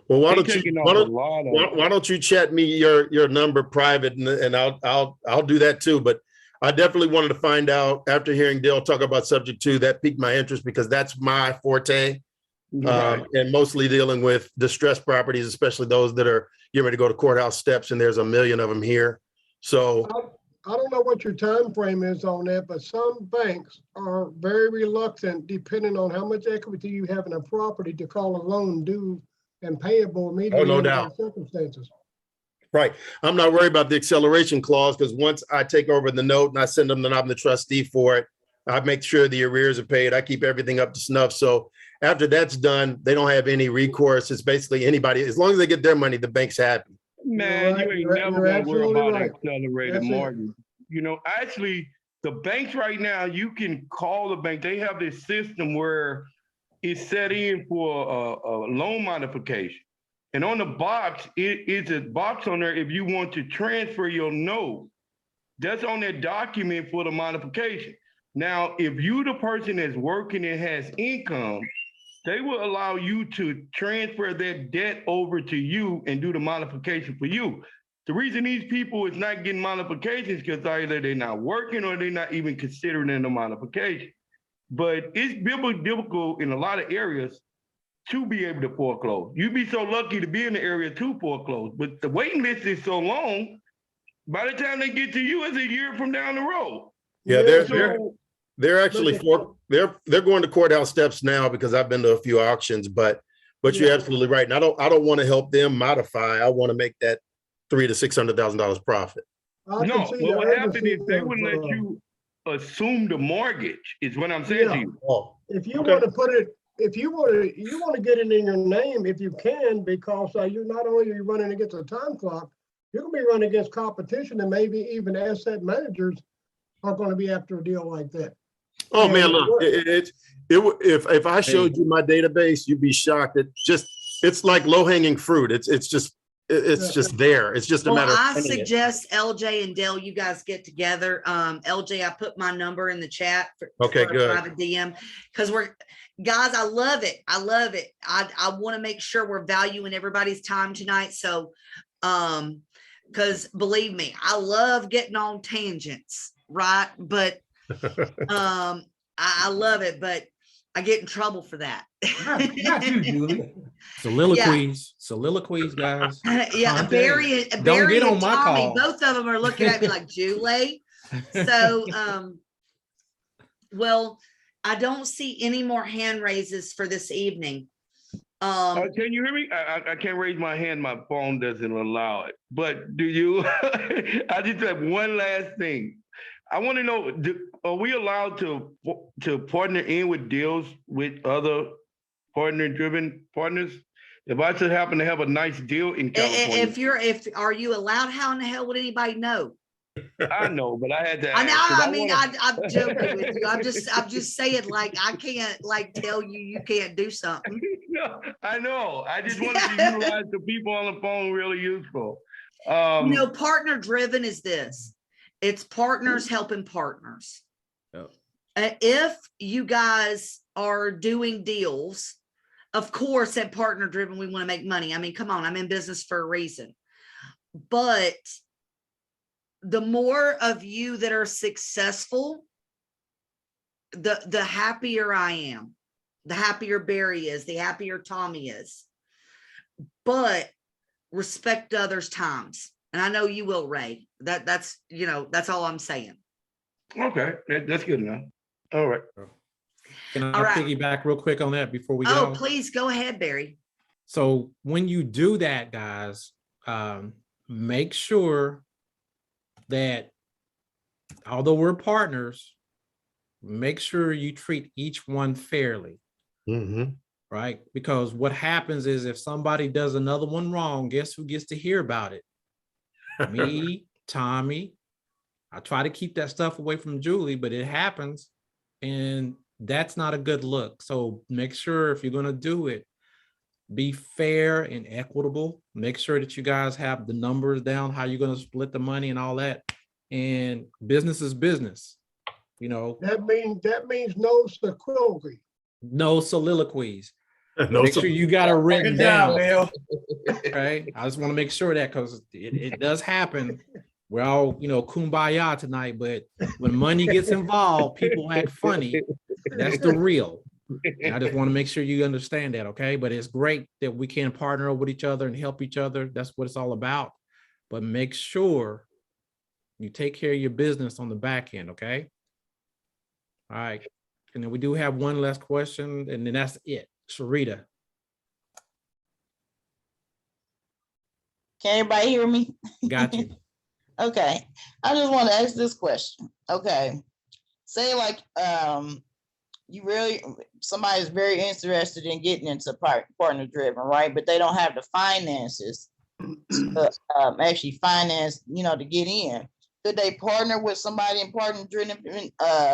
Well, why don't you chat me your number private, and I'll do that too. But I definitely wanted to find out after hearing Dale talk about subject 2, that piqued my interest because that's my forte. Right. And mostly dealing with distressed properties, especially those that are getting ready to go to courthouse steps, and there's a million of them here. So I don't know what your time frame is on that, but some banks are very reluctant, depending on how much equity you have in a property, to call a loan due and payable immediately. no under doubt. those circumstances. right, I'm not worried about the acceleration clause because once I take over the note and I send them that I'm the trustee for it, I make sure the arrears are paid. I keep everything up to snuff. So after that's done, they don't have any recourse. It's basically anybody, as long as they get their money, the bank's happy. Man, right. you ain't You're never gonna worry absolutely about right. accelerated That's it. mortgage. You know, actually, the banks right now, you can call the bank. They have this system where it's set in for a loan modification. And on the box, it's a box on there if you want to transfer your note. That's on that document for the modification. Now, if you the person that's working and has income, they will allow you to transfer that debt over to you and do the modification for you. The reason these people is not getting modifications because either they're not working or they're not even considering the modification. But it's difficult in a lot of areas to be able to foreclose. You'd be so lucky to be in the area to foreclose, but the waiting list is so long, by the time they get to you, it's a year from down the road. Yeah, So they're actually they're going to courthouse steps now because I've been to a few auctions, but you're absolutely right. And I don't want to help them modify. I want to make that $300,000 to $600,000 profit. no, well, what happened is they wouldn't let you assume the mortgage, is what I'm saying to you. Oh, If you okay. want to put it, if you want to get it in your name, if you can, because you're not only are you running against a time clock, you're going to be running against competition, and maybe even asset managers are going to be after a deal like that. Oh And man, look, if I showed you my database, you'd be shocked. It's like low hanging fruit. It's just there. It's just a matter of I finding it. suggest LJ and Dale, you guys get together. LJ, I put my number in the chat for a good. private DM because guys, I love it. I love it. I want to make sure we're valuing everybody's time tonight. So, because believe me, I love getting on tangents, right? But I love it, but I get in trouble for that. Not you, Julie. Soliloquies, guys. Yeah, Barry Don't get on and my Tommy, call. both of them are looking at me like, Julie. So, well, I don't see any more hand raises for this evening. Can you hear me? I can't raise my hand. My phone doesn't allow it. But do you? I just have one last thing. I want to know: are we allowed to partner in with deals with other partner-driven partners? If I should happen to have a nice deal in California, Are you allowed? How in the hell would anybody know? I know, but I had to. I know. Ask, I'm joking with you. I'm just saying, like, I can't like tell you can't do something. No, I know. I just wanted to utilize the people on the phone really useful. Partner driven is this. It's partners helping partners. Yep. If you guys are doing deals, of course, at partner driven, we want to make money. I mean, come on, I'm in business for a reason. But the more of you that are successful, the happier I am, the happier Barry is, the happier Tommy is. But respect others' times. And I know you will, Ray. That's all I'm saying. Okay, that's good enough. All right. Can I piggyback real quick on that before we go? Oh, please go ahead, Barry. So when you do that, guys, make sure that although we're partners, make sure you treat each one fairly. Mm-hmm. Right? Because what happens is if somebody does another one wrong, guess who gets to hear about it? Me, Tommy. I try to keep that stuff away from Julie, but it happens. And that's not a good look. So make sure if you're going to do it, be fair and equitable. Make sure that you guys have the numbers down, how you're going to split the money and all that. And business is business. That means no soliloquy. No soliloquies. Make sure you got it written down. Right? I just want to make sure that because it does happen. we're all, kumbaya tonight, but when money gets involved, people act funny. That's the real. And I just want to make sure you understand that, okay? But it's great that we can partner with each other and help each other. That's what it's all about. But make sure you take care of your business on the back end, okay? All right. And then we do have one last question, and then that's it. Sharita. Can everybody hear me? Got you. Okay. I just want to ask this question. Okay. Say like somebody's very interested in getting into partner driven, right? But they don't have the finances to actually finance, to get in. Could they partner with somebody in partner driven,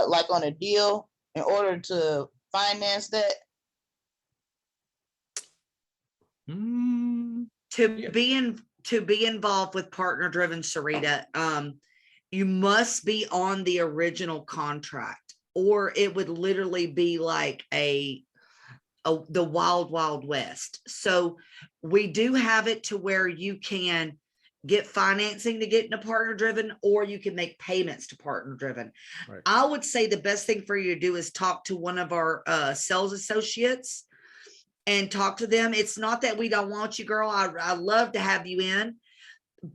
like on a deal in order to finance that? To be involved with partner driven, Sarita, you must be on the original contract, or it would literally be like the wild, wild west. So we do have it to where you can get financing to get into partner driven, or you can make payments to partner driven. Right. I would say the best thing for you to do is talk to one of our sales associates and talk to them. It's not that we don't want you, girl. I love to have you in,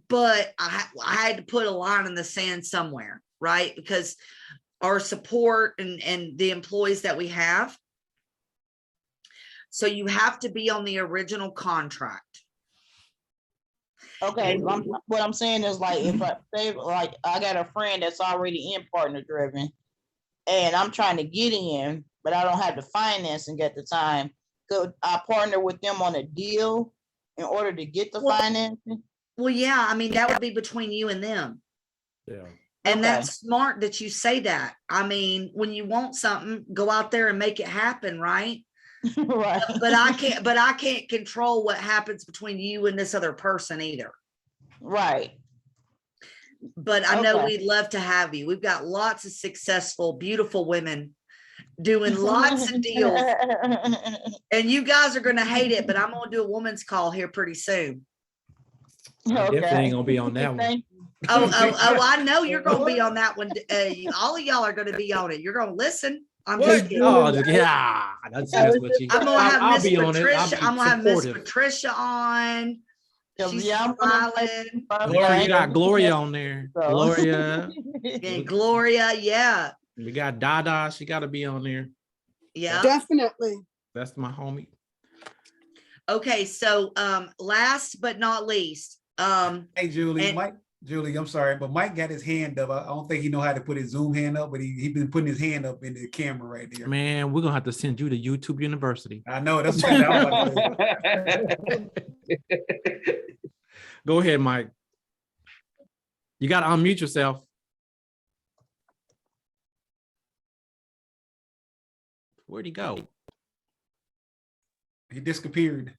but I had to put a line in the sand somewhere, right? Because our support and the employees that we have. So you have to be on the original contract. Okay, what I'm saying is like, if I got a friend that's already in partner driven and I'm trying to get in, but I don't have the financing at the time, could I partner with them on a deal in order to get the financing? Well, yeah, I mean, that would be between you and them. Yeah. And that's smart that you say that. I mean, when you want something, go out there and make it happen, right? Right. But I can't control what happens between you and this other person either. Right. But I know we'd love to have you. We've got lots of successful, beautiful women doing lots of deals. And you guys are going to hate it, but I'm going to do a woman's call here pretty soon. I definitely ain't going to be on that one. I know you're going to be on that one. All of y'all are going to be on it. You're going to listen. I'm just kidding. Oh, yeah. That's what you. I'm going to have Miss Patricia. I'm going to have Miss Patricia on. She's smiling. Gloria, you got Gloria on there. Gloria. And Gloria, yeah. We got Dada. She got to be on there. Yeah. Definitely. That's my homie. Okay, so last but not least. Hey, Julie, Julie, I'm sorry, but Mike got his hand up. I don't think he know how to put his Zoom hand up, but he been putting his hand up in the camera right there. Man, we're gonna have to send you to YouTube University. I know, that's what Go ahead, Mike. You gotta unmute yourself. Where'd he go? He disappeared.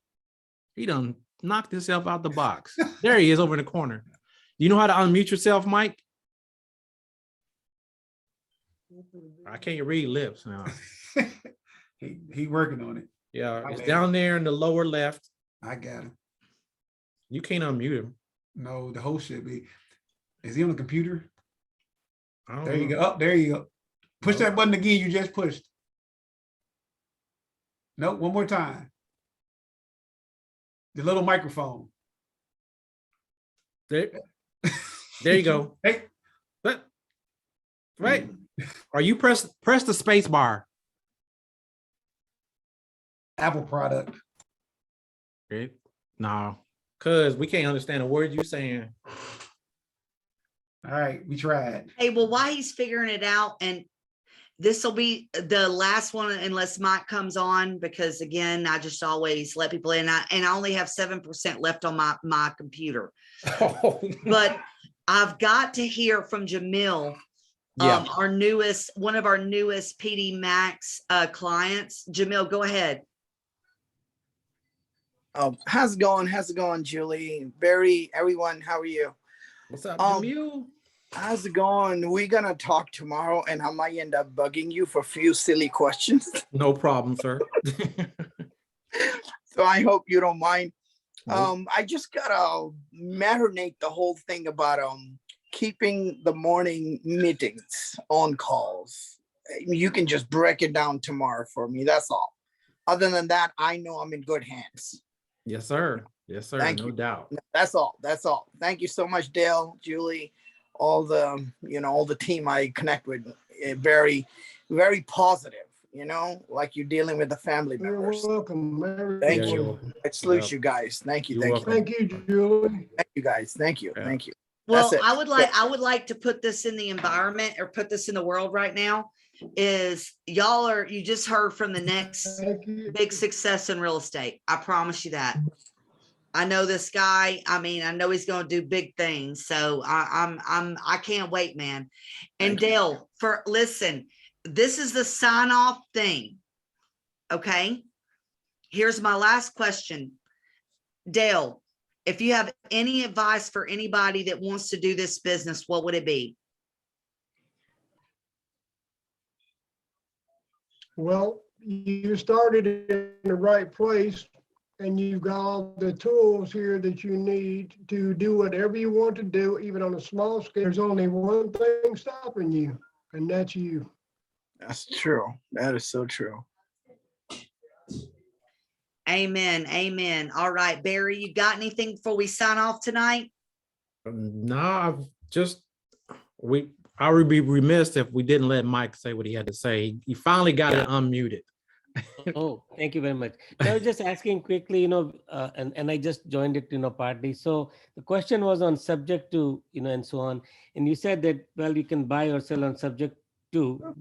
He done knocked himself out the box. There he is over in the corner. You know how to unmute yourself, Mike? I can't read lips now. he working on it. Yeah, it's down there in the lower left. I got him. You can't unmute him. No, the host should be. Is he on the computer? There you know. go. Oh, there you go. Push that button again. You just pushed. No, one more time. The little microphone. There you go. Hey, right. Are you press the space bar? Apple product. Okay. No, because we can't understand a word you're saying. All right, we tried. Hey, well, while he's figuring it out, and this will be the last one unless Mike comes on, because again, I just always let people in. I only have 7% left on my computer. But I've got to hear from Jamil, one of our newest PD Max clients. Jamil, go ahead. How's it going, Julie? Everyone, how are you? What's up, Jamil? How's it going? We're gonna talk tomorrow, and I might end up bugging you for a few silly questions. No problem, sir. So I hope you don't mind. Nope. I just gotta marinate the whole thing about keeping the morning meetings on calls. You can just break it down tomorrow for me. That's all. Other than that, I know I'm in good hands. Yes, sir. Yes, sir. Thank No you. doubt. That's all. That's all. Thank you so much, Dale, Julie, all the, all the team I connect with. Very, very positive, like you're dealing with the family You're members. welcome. Thank Yeah, you. you're, I salute yeah, you guys. Thank you. you're Thank welcome. you. Thank you, Julie. Thank you guys. Thank you. Yeah. Thank you. Well, That's it. I would like to put this in the environment or put this in the world right now is you just heard from the next Thank you. big success in real estate. I promise you that. I know this guy. I mean, I know he's going to do big things. So I can't wait, man. And Thank you. Dale, listen, this is the sign off thing. Okay. Here's my last question. Dale, if you have any advice for anybody that wants to do this business, what would it be? Well, you started in the right place and you've got all the tools here that you need to do whatever you want to do, even on a small scale. There's only one thing stopping you, and that's you. That's true. That is so true. Amen. Amen. All right, Barry, you got anything before we sign off tonight? No, I would be remiss if we didn't let Mike say what he had to say. He finally got it unmuted. Oh, thank you very much. I was just asking quickly, and I just joined it, partly. So the question was on subject to, and so on. And you said that, well, you can buy or sell on subject to,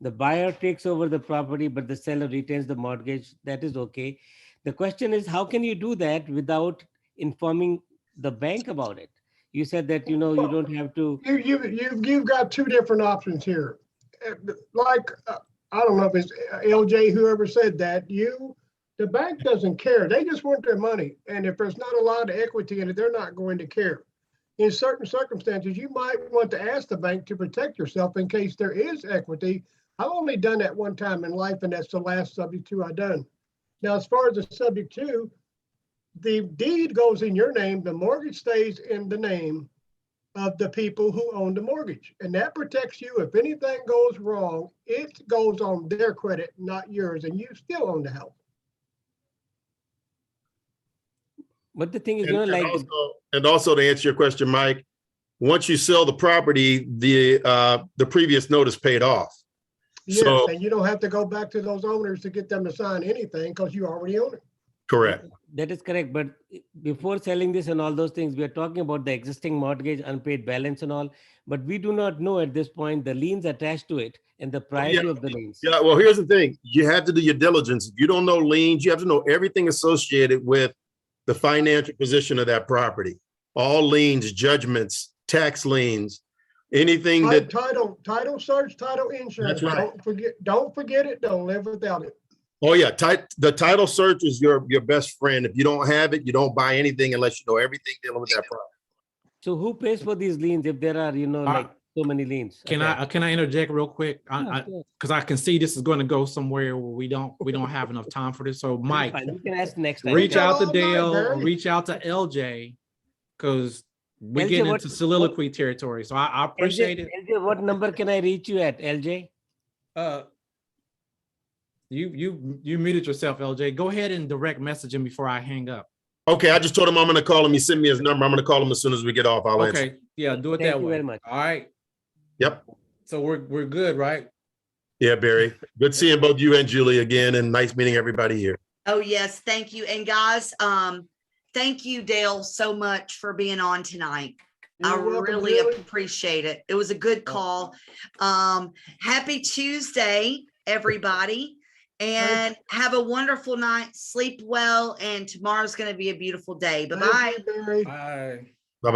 the buyer takes over the property, but the seller retains the mortgage. That is okay. The question is, how can you do that without informing the bank about it? You said that, you don't have to. You've got two different options here. I don't know if it's LJ, whoever said that, the bank doesn't care. They just want their money. And if there's not a lot of equity in it, they're not going to care. In certain circumstances, you might want to ask the bank to protect yourself in case there is equity. I've only done that one time in life, and that's the last subject to I've done. Now, as far as the subject to, the deed goes in your name, the mortgage stays in the name of the people who own the mortgage. And that protects you. If anything goes wrong, it goes on their credit, not yours, and you still own the house. But the thing is, and also to answer your question, Mike, once you sell the property, the previous notice paid off. Yes, So, and you don't have to go back to those owners to get them to sign anything because you already own it. correct. That is correct. But before selling this and all those things, we are talking about the existing mortgage, unpaid balance and all. But we do not know at this point the liens attached to it and the priority of the liens. Yeah, well, here's the thing. You have to do your diligence. If you don't know liens, you have to know everything associated with the financial position of that property. All liens, judgments, tax liens, anything that. Title search, title insurance. That's right. Don't forget it. Don't live without it. Oh yeah, the title search is your best friend. If you don't have it, you don't buy anything unless you know everything dealing with that property. So who pays for these liens if there are, like so many liens? Can I interject real quick? Because I can see this is going to go somewhere where we don't have enough time for this. So Mike, you can ask next time. reach out to Dale, reach out to LJ, because we're getting into soliloquy territory. So I appreciate it. LJ, what number can I reach you at, LJ? You muted yourself, LJ. Go ahead and direct message him before I hang up. Okay, I just told him I'm going to call him. He sent me his number. I'm going to call him as soon as we get off. I'll answer. Okay, yeah, do it that way. Thank you very much. All right. Yep. So we're good, right? Yeah, Barry. Good seeing both you and Julie again, and nice meeting everybody here. Oh, yes. Thank you. And guys, thank you, Dale, so much for being on tonight. I really appreciate it. It was a good call. Happy Tuesday, everybody. And have a wonderful night. Sleep well. And tomorrow's going to be a beautiful day. Bye-bye. Bye-bye.